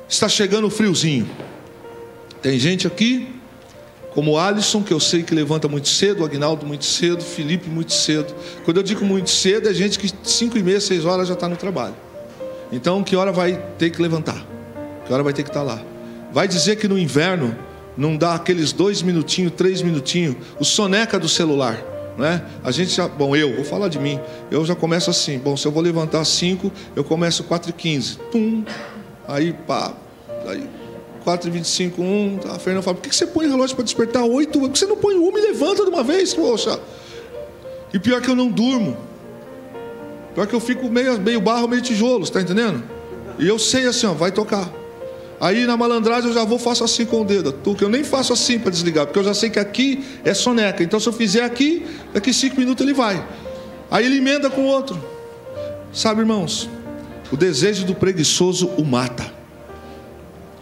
Está chegando o friozinho. Tem gente aqui, como o Alisson, que eu sei que levanta muito cedo, o Agnaldo muito cedo, Felipe muito cedo. Quando eu digo muito cedo, é gente que 5h30, 6 horas já está no trabalho. Então, que hora vai ter que levantar? Que hora vai ter que estar lá? Vai dizer que no inverno não dá aqueles 2 minutinhos, 3 minutinhos, o soneca do celular, não é? A gente já, eu vou falar de mim, eu já começo assim, se eu vou levantar 5, eu começo 4h15, pum, aí pá, aí 4h25, a Fernanda fala: por que você põe o relógio para despertar 8? Por que você não põe 1 e levanta de uma vez, poxa? E pior que eu não durmo. Pior que eu fico meio barro, meio tijolo, está entendendo? E eu sei assim, vai tocar. Aí na malandragem eu já faço assim com o dedo, que eu nem faço assim para desligar, porque eu já sei que aqui é soneca. Então se eu fizer aqui, daqui 5 minutos ele vai. Aí ele emenda com o outro. Sabe, irmãos, o desejo do preguiçoso o mata.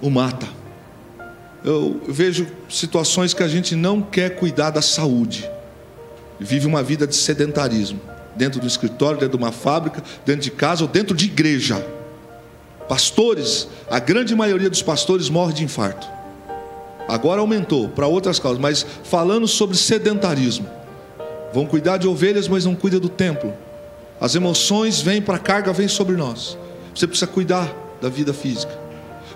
O mata. Eu vejo situações que a gente não quer cuidar da saúde. Vive uma vida de sedentarismo. Dentro do escritório, dentro de uma fábrica, dentro de casa ou dentro de igreja. Pastores, a grande maioria dos pastores morre de infarto. Agora aumentou para outras causas, mas falando sobre sedentarismo. Vão cuidar de ovelhas, mas não cuidam do templo. As emoções vêm para a carga, vêm sobre nós. Você precisa cuidar da vida física.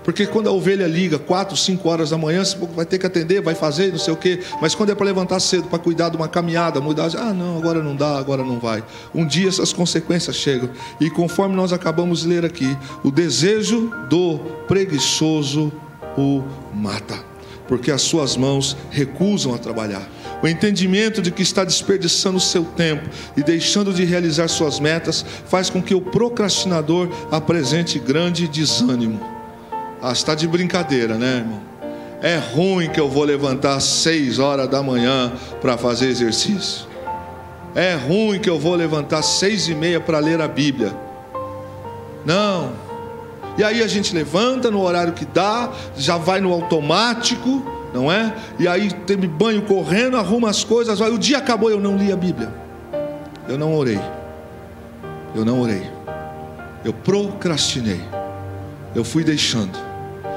Porque quando a ovelha liga 4, 5 horas da manhã, você vai ter que atender, vai fazer, não sei o quê. Mas quando é para levantar cedo, para cuidar de uma caminhada, mudar, não, agora não dá, agora não vai. Um dia essas consequências chegam. E conforme nós acabamos de ler aqui, o desejo do preguiçoso o mata, porque as suas mãos recusam a trabalhar. O entendimento de que está desperdiçando o seu tempo e deixando de realizar suas metas faz com que o procrastinador apresente grande desânimo. Está de brincadeira, né, irmão? É ruim que eu vou levantar às 6 horas da manhã para fazer exercício. É ruim que eu vou levantar às 6h30 para ler a Bíblia. Não. E aí a gente levanta no horário que dá, já vai no automático, não é? E aí tem banho correndo, arruma as coisas, vai. O dia acabou, eu não li a Bíblia. Eu não orei. Eu procrastinei. Eu fui deixando.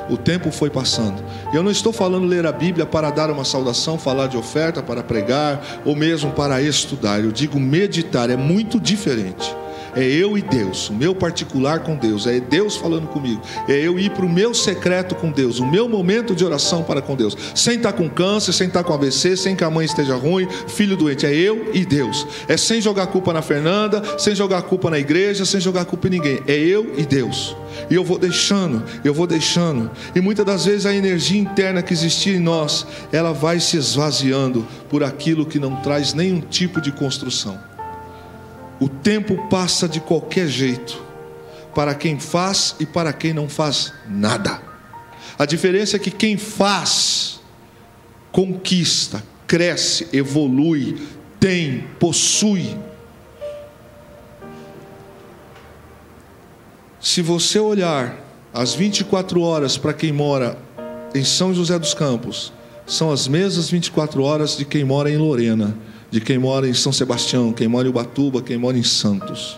O tempo foi passando. E eu não estou falando ler a Bíblia para dar uma saudação, falar de oferta, para pregar, ou mesmo para estudar. Eu digo meditar, é muito diferente. É eu e Deus, o meu particular com Deus. É Deus falando comigo. É eu ir para o meu secreto com Deus, o meu momento de oração para com Deus. Sem estar com câncer, sem estar com AVC, sem que a mãe esteja ruim, filho doente. É eu e Deus. É sem jogar culpa na Fernanda, sem jogar culpa na igreja, sem jogar culpa em ninguém. É eu e Deus. E eu vou deixando. E muitas das vezes a energia interna que existia em nós, ela vai se esvaziando por aquilo que não traz nenhum tipo de construção. O tempo passa de qualquer jeito, para quem faz e para quem não faz nada. A diferença é que quem faz, conquista, cresce, evolui, tem, possui. Se você olhar as 24 horas para quem mora em São José dos Campos, são as mesmas 24 horas de quem mora em Lorena, de quem mora em São Sebastião, quem mora em Ubatuba, quem mora em Santos.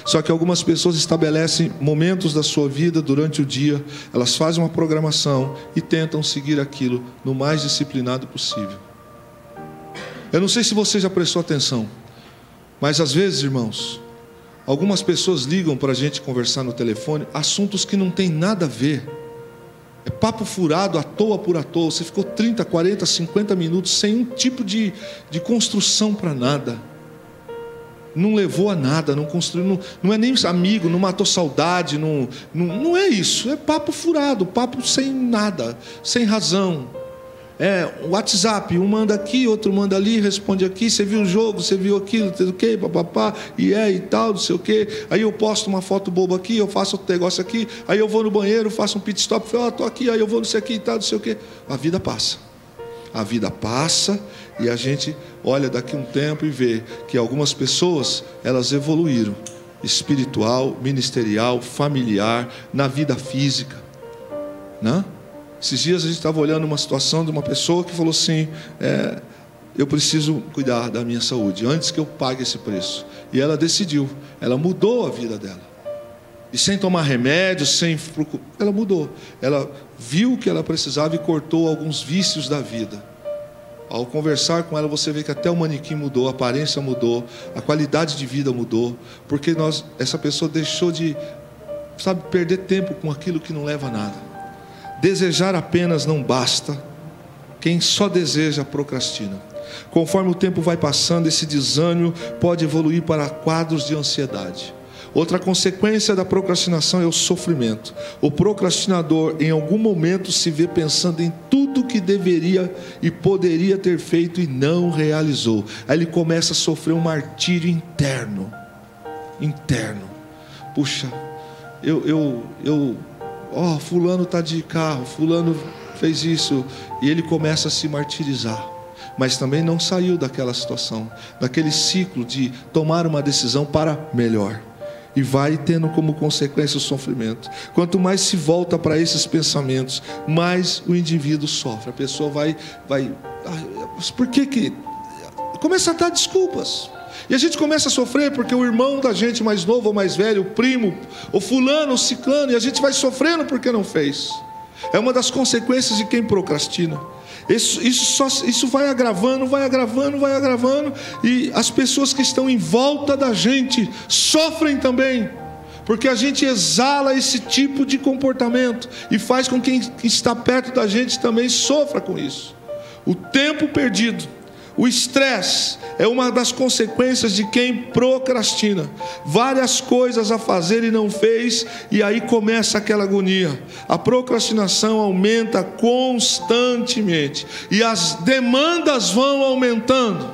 Só que algumas pessoas estabelecem momentos da sua vida durante o dia, elas fazem uma programação e tentam seguir aquilo no mais disciplinado possível. Eu não sei se você já prestou atenção, mas às vezes, irmãos, Algumas pessoas ligam para a gente conversar no telefone, assuntos que não tem nada a ver. É papo furado, à toa por à toa. Você ficou 30, 40, 50 minutos sem um tipo de construção para nada. Não levou a nada, não construiu, não é nem amigo, não matou saudade, não é isso. É papo furado, papo sem nada, sem razão. É WhatsApp, um manda aqui, outro manda ali, responde aqui, você viu o jogo, você viu aquilo, não sei o que, papapá, e tal, não sei o que. Aí eu posto uma foto boba aqui, eu faço outro negócio aqui, aí eu vou no banheiro, faço um pit stop, falo, tô aqui, aí eu vou não sei aqui e tal, não sei o que. A vida passa. A vida passa e a gente olha daqui um tempo e vê que algumas pessoas, elas evoluíram, espiritual, ministerial, familiar, na vida física, né? Esses dias a gente estava olhando uma situação de uma pessoa que falou assim, eu preciso cuidar da minha saúde, antes que eu pague esse preço. E ela decidiu, ela mudou a vida dela. E sem tomar remédio, ela mudou. Ela viu que ela precisava e cortou alguns vícios da vida. Ao conversar com ela, você vê que até o manequim mudou, a aparência mudou, a qualidade de vida mudou, porque essa pessoa deixou de, perder tempo com aquilo que não leva a nada. Desejar apenas não basta. Quem só deseja procrastina. Conforme o tempo vai passando, esse desânimo pode evoluir para quadros de ansiedade. Outra consequência da procrastinação é o sofrimento. O procrastinador, em algum momento, se vê pensando em tudo que deveria e poderia ter feito e não realizou. Aí ele começa a sofrer um martírio interno. Puxa, fulano está de carro, fulano fez isso, e ele começa a se martirizar, mas também não saiu daquela situação, daquele ciclo de tomar uma decisão para melhor, e vai tendo como consequência o sofrimento. Quanto mais se volta para esses pensamentos, mais o indivíduo sofre. A pessoa vai por que começa a dar desculpas. E a gente começa a sofrer porque o irmão da gente mais novo ou mais velho, o primo, o fulano, o ciclano, e a gente vai sofrendo porque não fez. É uma das consequências de quem procrastina. Isso vai agravando, e as pessoas que estão em volta da gente sofrem também, porque a gente exala esse tipo de comportamento e faz com que quem está perto da gente também sofra com isso. O tempo perdido, o estresse é uma das consequências de quem procrastina. Várias coisas a fazer e não fez, e aí começa aquela agonia. A procrastinação aumenta constantemente e as demandas vão aumentando.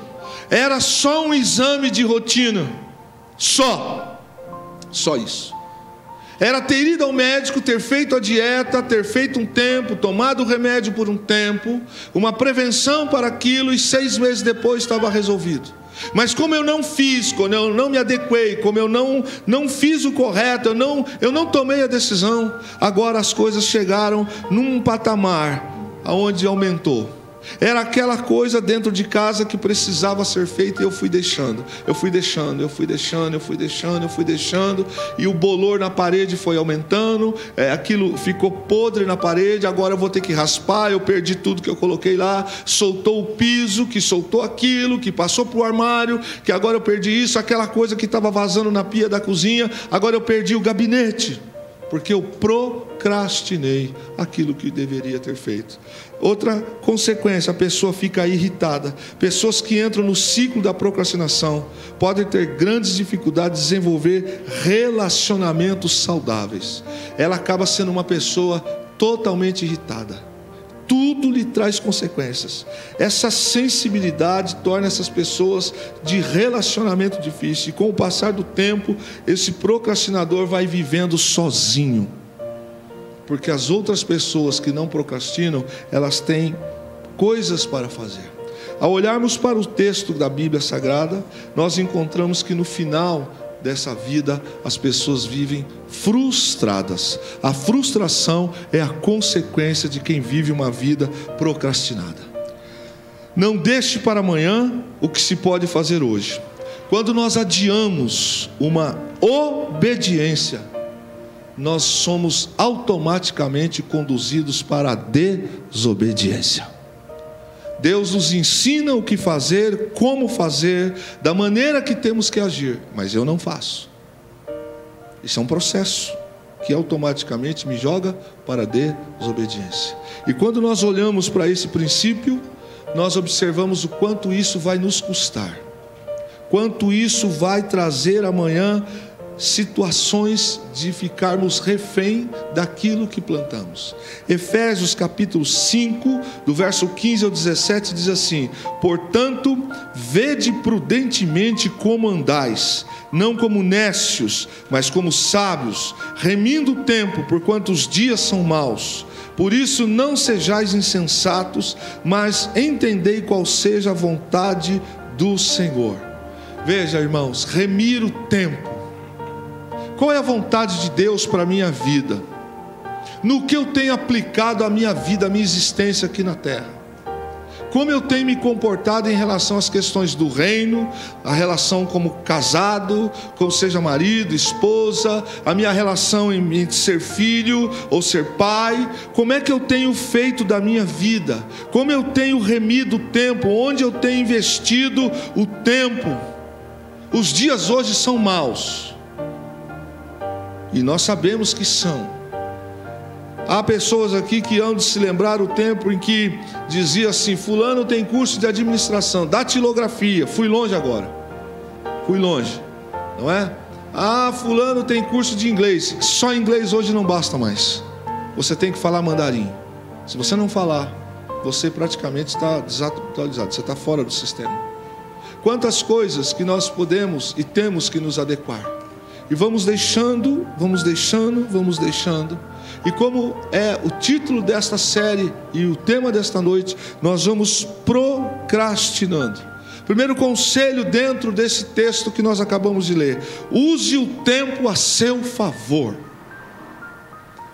Era só um exame de rotina, só isso. Era ter ido ao médico, ter feito a dieta, ter feito um tempo, tomado o remédio por um tempo, uma prevenção para aquilo, e 6 meses depois estava resolvido. Mas como eu não fiz, como eu não me adequei, como eu não fiz o correto, eu não tomei a decisão, agora as coisas chegaram num patamar onde aumentou. Era aquela coisa dentro de casa que precisava ser feita, e eu fui deixando, e o bolor na parede foi aumentando, aquilo ficou podre na parede, agora eu vou ter que raspar, eu perdi tudo que eu coloquei lá, soltou o piso, que soltou aquilo, que passou para o armário, que agora eu perdi isso, aquela coisa que estava vazando na pia da cozinha, agora eu perdi o gabinete, porque eu procrastinei aquilo que deveria ter feito. Outra consequência, a pessoa fica irritada. Pessoas que entram no ciclo da procrastinação podem ter grandes dificuldades de desenvolver relacionamentos saudáveis. Ela acaba sendo uma pessoa totalmente irritada. Tudo lhe traz consequências. Essa sensibilidade torna essas pessoas de relacionamento difícil. E com o passar do tempo, esse procrastinador vai vivendo sozinho. Porque as outras pessoas que não procrastinam, elas têm coisas para fazer. Ao olharmos para o texto da Bíblia Sagrada, nós encontramos que no final dessa vida, as pessoas vivem frustradas. A frustração é a consequência de quem vive uma vida procrastinada. Não deixe para amanhã o que se pode fazer hoje. Quando nós adiamos uma obediência, nós somos automaticamente conduzidos para a desobediência. Deus nos ensina o que fazer, como fazer, da maneira que temos que agir, mas eu não faço. Isso é um processo que automaticamente me joga para a desobediência. E quando nós olhamos para esse princípio, nós observamos o quanto isso vai nos custar, quanto isso vai trazer amanhã situações de ficarmos refém daquilo que plantamos. Efésios capítulo 5, do verso 15 ao 17 diz assim: portanto, vede prudentemente como andais, não como nécios, mas como sábios, remindo o tempo, porquanto os dias são maus. Por isso não sejais insensatos, mas entendei qual seja a vontade do Senhor. Veja, irmãos, remir o tempo. Qual é a vontade de Deus para a minha vida? No que eu tenho aplicado a minha vida, a minha existência aqui na terra? Como eu tenho me comportado em relação às questões do reino, a relação como casado, como seja marido, esposa, a minha relação em ser filho ou ser pai? Como é que eu tenho feito da minha vida? Como eu tenho remido o tempo? Onde eu tenho investido o tempo? Os dias hoje são maus. E nós sabemos que são. Há pessoas aqui que hão de se lembrar o tempo em que dizia assim: fulano tem curso de administração, datilografia. Fui longe agora. Fui longe, não é? Ah, fulano tem curso de inglês. Só inglês hoje não basta mais. Você tem que falar mandarim. Se você não falar, você praticamente está desatualizado. Você está fora do sistema. Quantas coisas que nós podemos e temos que nos adequar. E vamos deixando. E como é o título desta série e o tema desta noite, nós vamos procrastinando. Primeiro conselho dentro desse texto que nós acabamos de ler: use o tempo a seu favor.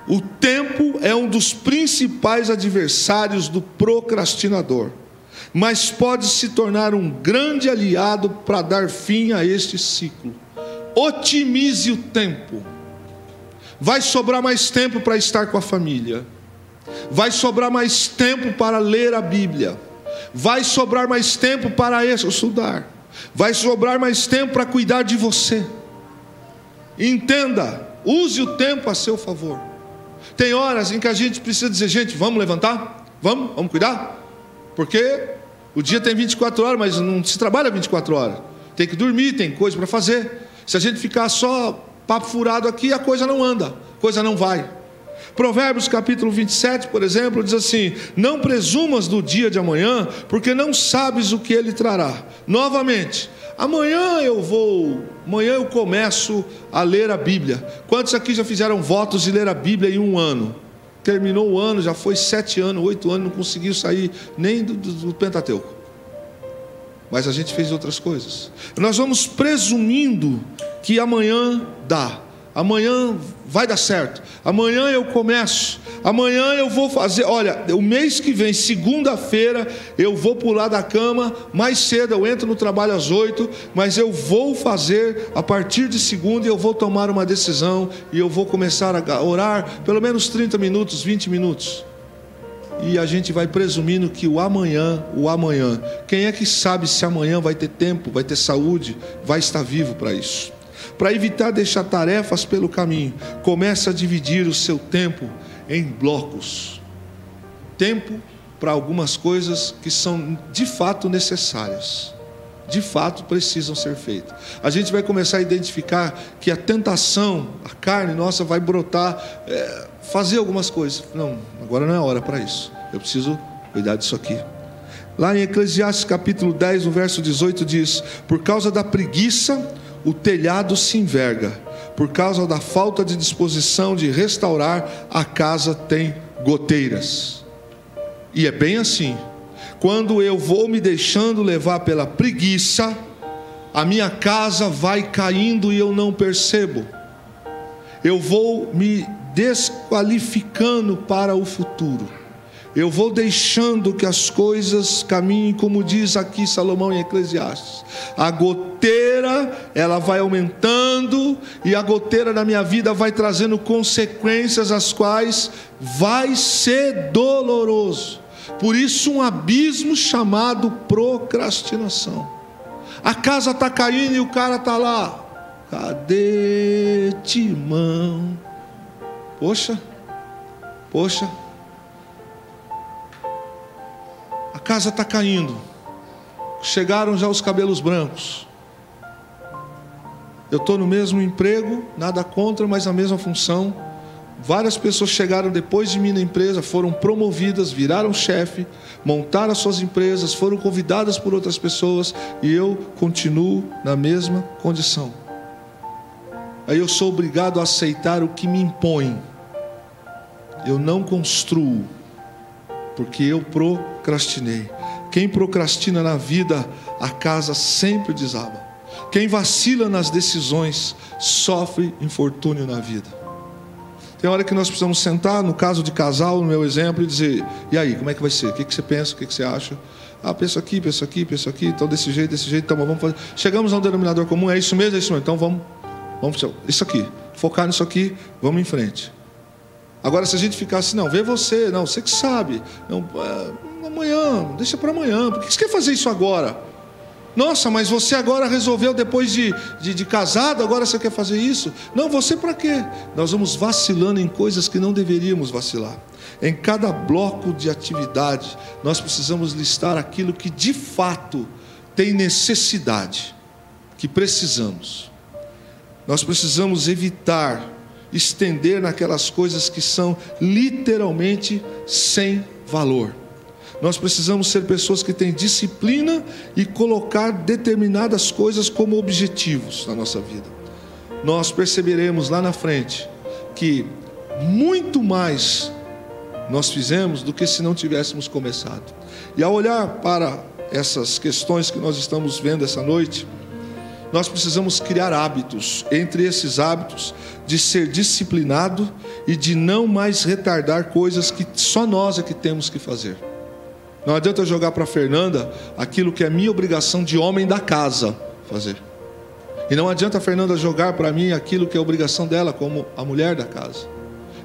O tempo é um dos principais adversários do procrastinador, mas pode se tornar um grande aliado para dar fim a este ciclo. Otimize o tempo. Vai sobrar mais tempo para estar com a família. Vai sobrar mais tempo para ler a Bíblia. Vai sobrar mais tempo para estudar. Vai sobrar mais tempo para cuidar de você. Entenda, use o tempo a seu favor. Tem horas em que a gente precisa dizer: gente, vamos levantar? Vamos cuidar? Porque o dia tem 24 horas, mas não se trabalha 24 horas. Tem que dormir, tem coisa para fazer. Se a gente ficar só papo furado aqui, a coisa não anda, a coisa não vai. Provérbios capítulo 27, por exemplo, diz assim: não presumas do dia de amanhã, porque não sabes o que ele trará. Novamente, amanhã eu começo a ler a Bíblia. Quantos aqui já fizeram votos de ler a Bíblia em um ano? Terminou o ano, já foi 7 anos, 8 anos, não conseguiu sair nem do Pentateuco. Mas a gente fez outras coisas. Nós vamos presumindo que amanhã dá, amanhã vai dar certo, amanhã eu começo, amanhã eu vou fazer. Olha, o mês que vem, segunda-feira, eu vou pular da cama mais cedo, eu entro no trabalho às 8, mas eu vou fazer a partir de segunda, e eu vou tomar uma decisão, e eu vou começar a orar pelo menos 30 minutos, 20 minutos. E a gente vai presumindo que o amanhã, quem é que sabe se amanhã vai ter tempo, vai ter saúde, vai estar vivo para isso? Para evitar deixar tarefas pelo caminho, comece a dividir o seu tempo em blocos. Tempo para algumas coisas que são de fato necessárias, de fato precisam ser feitas. A gente vai começar a identificar que a tentação, a carne nossa vai brotar, fazer algumas coisas. Não, agora não é hora para isso, eu preciso cuidar disso aqui. Lá em Eclesiastes capítulo 10, no verso 18 diz: por causa da preguiça o telhado se enverga, por causa da falta de disposição de restaurar, a casa tem goteiras. E é bem assim. Quando eu vou me deixando levar pela preguiça, a minha casa vai caindo e eu não percebo. Eu vou me desqualificando para o futuro. Eu vou deixando que as coisas caminhem, como diz aqui Salomão em Eclesiastes. A goteira, ela vai aumentando, e a goteira na minha vida vai trazendo consequências, as quais vai ser doloroso. Por isso, um abismo chamado procrastinação. A casa está caindo e o cara está lá Cadê Timão? Poxa, a casa está caindo. Chegaram já os cabelos brancos. Eu estou no mesmo emprego, nada contra, mas na mesma função. Várias pessoas chegaram depois de mim na empresa, foram promovidas, viraram chefe, montaram as suas empresas, foram convidadas por outras pessoas, e eu continuo na mesma condição. Aí eu sou obrigado a aceitar o que me impõe. Eu não construo, porque eu procrastinei. Quem procrastina na vida, a casa sempre desaba. Quem vacila nas decisões, sofre infortúnio na vida. Tem hora que nós precisamos sentar, no caso de casal, no meu exemplo, e dizer: e aí, como é que vai ser? O que você pensa? O que você acha? Penso aqui, então desse jeito, então vamos fazer. Chegamos a um denominador comum, é isso mesmo, então vamos isso aqui, focar nisso aqui, vamos em frente. Agora, se a gente ficar assim, não, vê você, não, você que sabe, não, amanhã, deixa para amanhã, por que você quer fazer isso agora? Nossa, mas você agora resolveu depois de casado, agora você quer fazer isso? Não, você para quê? Nós vamos vacilando em coisas que não deveríamos vacilar. Em cada bloco de atividade, nós precisamos listar aquilo que de fato tem necessidade, que precisamos. Nós precisamos evitar estender naquelas coisas que são literalmente sem valor. Nós precisamos ser pessoas que têm disciplina e colocar determinadas coisas como objetivos na nossa vida. Nós perceberemos lá na frente que muito mais nós fizemos do que se não tivéssemos começado. E ao olhar para essas questões que nós estamos vendo essa noite, nós precisamos criar hábitos. Entre esses hábitos, de ser disciplinado e de não mais retardar coisas que só nós é que temos que fazer. Não adianta eu jogar para a Fernanda aquilo que é minha obrigação de homem da casa fazer. E não adianta a Fernanda jogar para mim aquilo que é obrigação dela como a mulher da casa.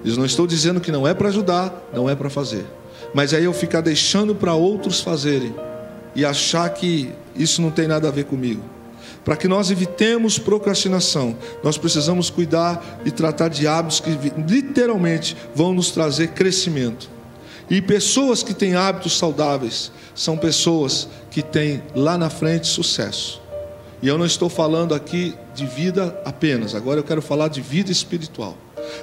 Eu não estou dizendo que não é para ajudar, não é para fazer. Mas aí eu ficar deixando para outros fazerem e achar que isso não tem nada a ver comigo. Para que nós evitemos procrastinação, nós precisamos cuidar e tratar de hábitos que literalmente vão nos trazer crescimento. E pessoas que têm hábitos saudáveis são pessoas que têm lá na frente sucesso. E eu não estou falando aqui de vida apenas, agora eu quero falar de vida espiritual.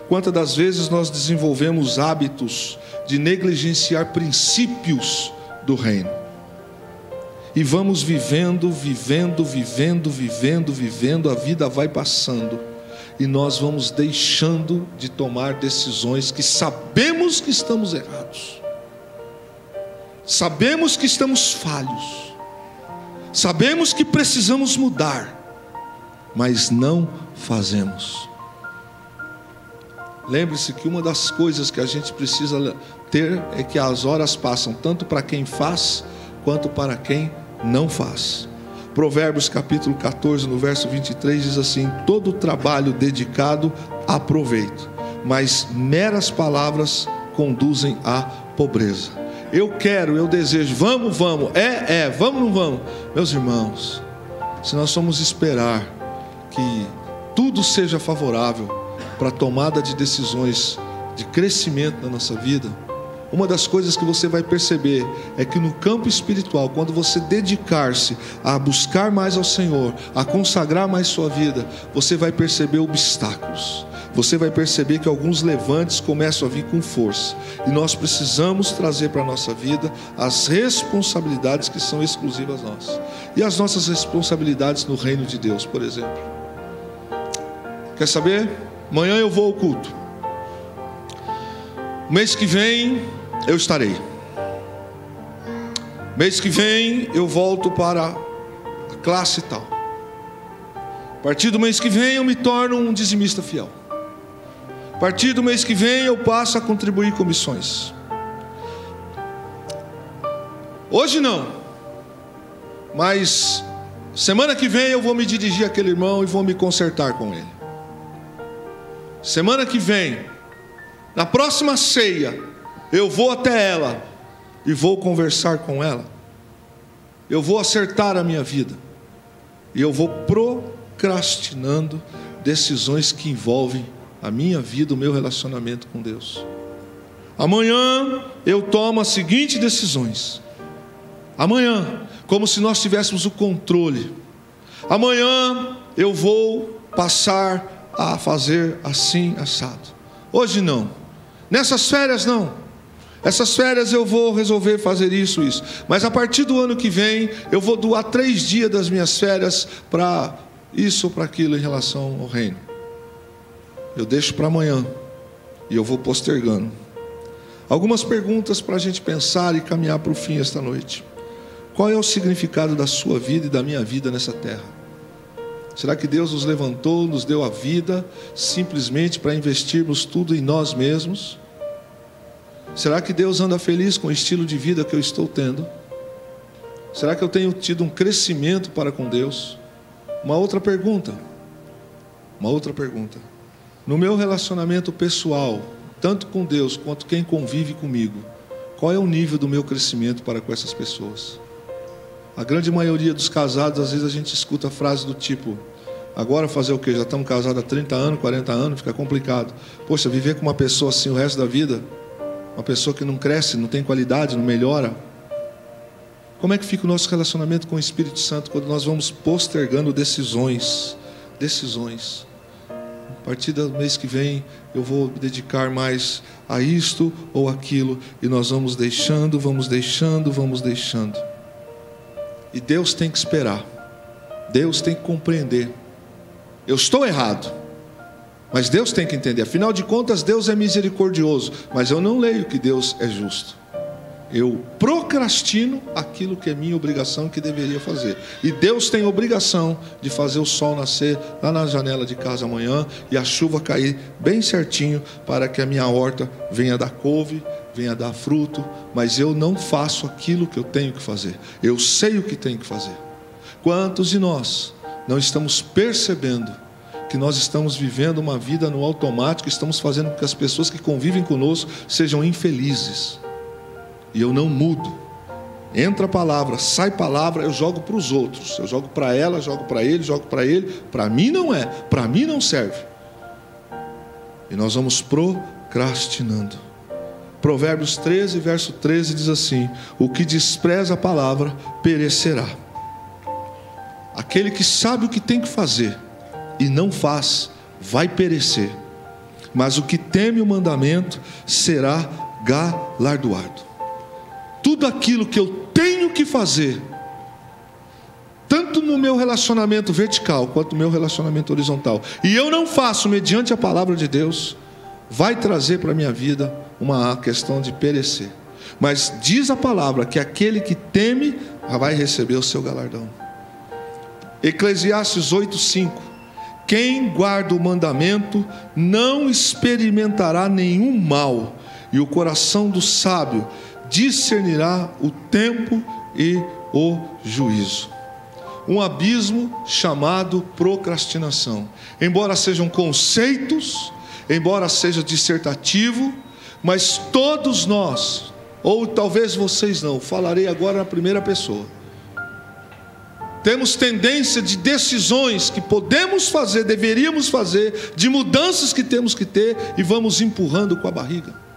Quantas das vezes nós desenvolvemos hábitos de negligenciar princípios do reino? E vamos vivendo, a vida vai passando. E nós vamos deixando de tomar decisões que sabemos que estamos errados. Sabemos que estamos falhos. Sabemos que precisamos mudar. Mas não fazemos. Lembre-se que uma das coisas que a gente precisa ter é que as horas passam tanto para quem faz quanto para quem não faz. Provérbios capítulo 14, no verso 23 diz assim: todo trabalho dedicado há proveito, mas meras palavras conduzem à pobreza. Eu desejo, vamos, vamos, não vamos. Meus irmãos, se nós formos esperar que tudo seja favorável para a tomada de decisões de crescimento na nossa vida, uma das coisas que você vai perceber é que no campo espiritual, quando você dedicar-se a buscar mais ao Senhor, a consagrar mais sua vida, você vai perceber obstáculos. Você vai perceber que alguns levantes começam a vir com força. E nós precisamos trazer para a nossa vida as responsabilidades que são exclusivas nossas. E as nossas responsabilidades no reino de Deus, por exemplo. Quer saber? Amanhã eu vou ao culto. Mês que vem eu estarei. Mês que vem eu volto para a classe tal. A partir do mês que vem eu me torno um dizimista fiel. A partir do mês que vem eu passo a contribuir com missões. Hoje não. Mas semana que vem eu vou me dirigir àquele irmão e vou me consertar com ele. Semana que vem, na próxima ceia, eu vou até ela e vou conversar com ela. Eu vou acertar a minha vida. E eu vou procrastinando decisões que envolvem a minha vida, o meu relacionamento com Deus. Amanhã eu tomo as seguintes decisões. Amanhã, como se nós tivéssemos o controle. Amanhã eu vou passar a fazer assim, assado. Hoje não. Nessas férias não. Essas férias eu vou resolver fazer isso. Mas a partir do ano que vem, eu vou doar 3 dias das minhas férias para isso ou para aquilo em relação ao reino. Eu deixo para amanhã e eu vou postergando. Algumas perguntas para a gente pensar e caminhar para o fim esta noite. Qual é o significado da sua vida e da minha vida nessa terra? Será que Deus nos levantou, nos deu a vida simplesmente para investirmos tudo em nós mesmos? Será que Deus anda feliz com o estilo de vida que eu estou tendo? Será que eu tenho tido um crescimento para com Deus? Uma outra pergunta. No meu relacionamento pessoal, tanto com Deus quanto quem convive comigo, qual é o nível do meu crescimento para com essas pessoas? A grande maioria dos casados, às vezes a gente escuta frases do tipo: agora fazer o quê? Já estamos casados há 30 anos, 40 anos, fica complicado. Poxa, viver com uma pessoa assim o resto da vida, uma pessoa que não cresce, não tem qualidade, não melhora. Como é que fica o nosso relacionamento com o Espírito Santo quando nós vamos postergando decisões? A partir do mês que vem eu vou me dedicar mais a isto ou aquilo, e nós vamos deixando. E Deus tem que esperar, Deus tem que compreender. Eu estou errado, mas Deus tem que entender. Afinal de contas, Deus é misericordioso, mas eu não leio que Deus é justo. Eu procrastino aquilo que é minha obrigação, que deveria fazer. E Deus tem a obrigação de fazer o sol nascer lá na janela de casa amanhã e a chuva cair bem certinho para que a minha horta venha dar couve, venha dar fruto. Mas eu não faço aquilo que eu tenho que fazer. Eu sei o que tenho que fazer. Quantos de nós não estamos percebendo que nós estamos vivendo uma vida no automático, estamos fazendo com que as pessoas que convivem conosco sejam infelizes? E eu não mudo. Entra a palavra, sai palavra, eu jogo para os outros. Eu jogo para ela, jogo para ele, jogo para ele. Para mim não é, para mim não serve. E nós vamos procrastinando. Provérbios 13, verso 13 diz assim: o que despreza a palavra perecerá. Aquele que sabe o que tem que fazer e não faz, vai perecer. Mas o que teme o mandamento será galardoado. Tudo aquilo que eu tenho que fazer, tanto no meu relacionamento vertical quanto no meu relacionamento horizontal, e eu não faço mediante a palavra de Deus, vai trazer para a minha vida uma questão de perecer. Mas diz a palavra que aquele que teme vai receber o seu galardão. Eclesiastes 8:5: quem guarda o mandamento não experimentará nenhum mal, e o coração do sábio discernirá o tempo e o juízo. Um abismo chamado procrastinação. Embora sejam conceitos, embora seja dissertativo, mas todos nós, ou talvez vocês não, falarei agora na primeira pessoa, temos tendência de decisões que podemos fazer, deveríamos fazer, de mudanças que temos que ter, e vamos empurrando com a barriga.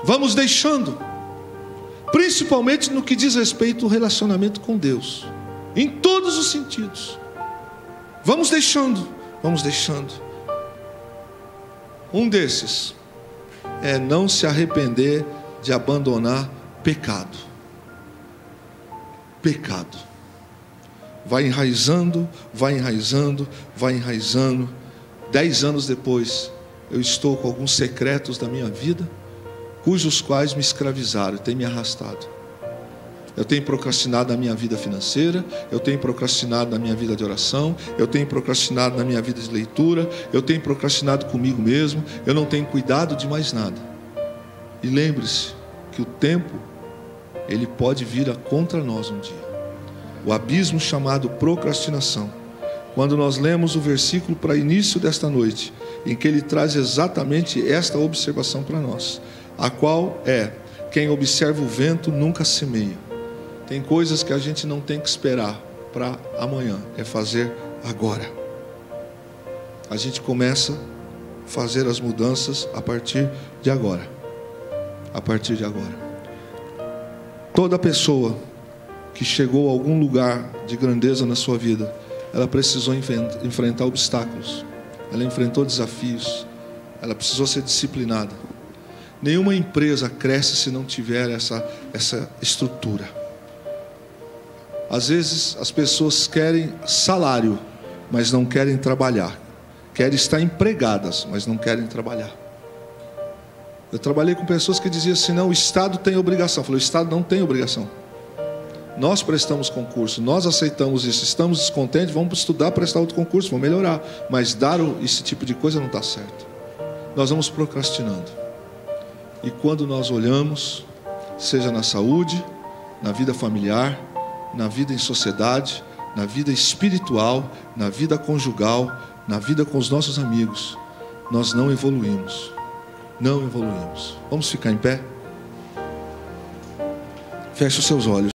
Vamos deixando, principalmente no que diz respeito ao relacionamento com Deus, em todos os sentidos. Vamos deixando. Um desses é não se arrepender de abandonar pecado. Vai enraizando. 10 anos depois, eu estou com alguns secretos da minha vida, cujos quais me escravizaram, têm me arrastado. Eu tenho procrastinado na minha vida financeira, eu tenho procrastinado na minha vida de oração, eu tenho procrastinado na minha vida de leitura, eu tenho procrastinado comigo mesmo, eu não tenho cuidado de mais nada. E lembre-se que o tempo, ele pode vir contra nós um dia. O abismo chamado procrastinação. Quando nós lemos o versículo para início desta noite, em que ele traz exatamente esta observação para nós, a qual é: quem observa o vento nunca semeia. Tem coisas que a gente não tem que esperar para amanhã, é fazer agora. A gente começa a fazer as mudanças a partir de agora. A partir de agora. Toda pessoa que chegou a algum lugar de grandeza na sua vida, ela precisou enfrentar obstáculos. Ela enfrentou desafios. Ela precisou ser disciplinada. Nenhuma empresa cresce se não tiver essa estrutura. Às vezes as pessoas querem salário, mas não querem trabalhar. Querem estar empregadas, mas não querem trabalhar. Eu trabalhei com pessoas que diziam assim: não, o Estado tem obrigação. Eu falei: o Estado não tem obrigação. Nós prestamos concurso, nós aceitamos isso, estamos descontentes, vamos estudar, prestar outro concurso, vamos melhorar. Mas dar esse tipo de coisa não está certo. Nós vamos procrastinando. E quando nós olhamos, seja na saúde, na vida familiar, na vida em sociedade, na vida espiritual, na vida conjugal, na vida com os nossos amigos, nós não evoluímos. Não evoluímos. Vamos ficar em pé? Feche os seus olhos.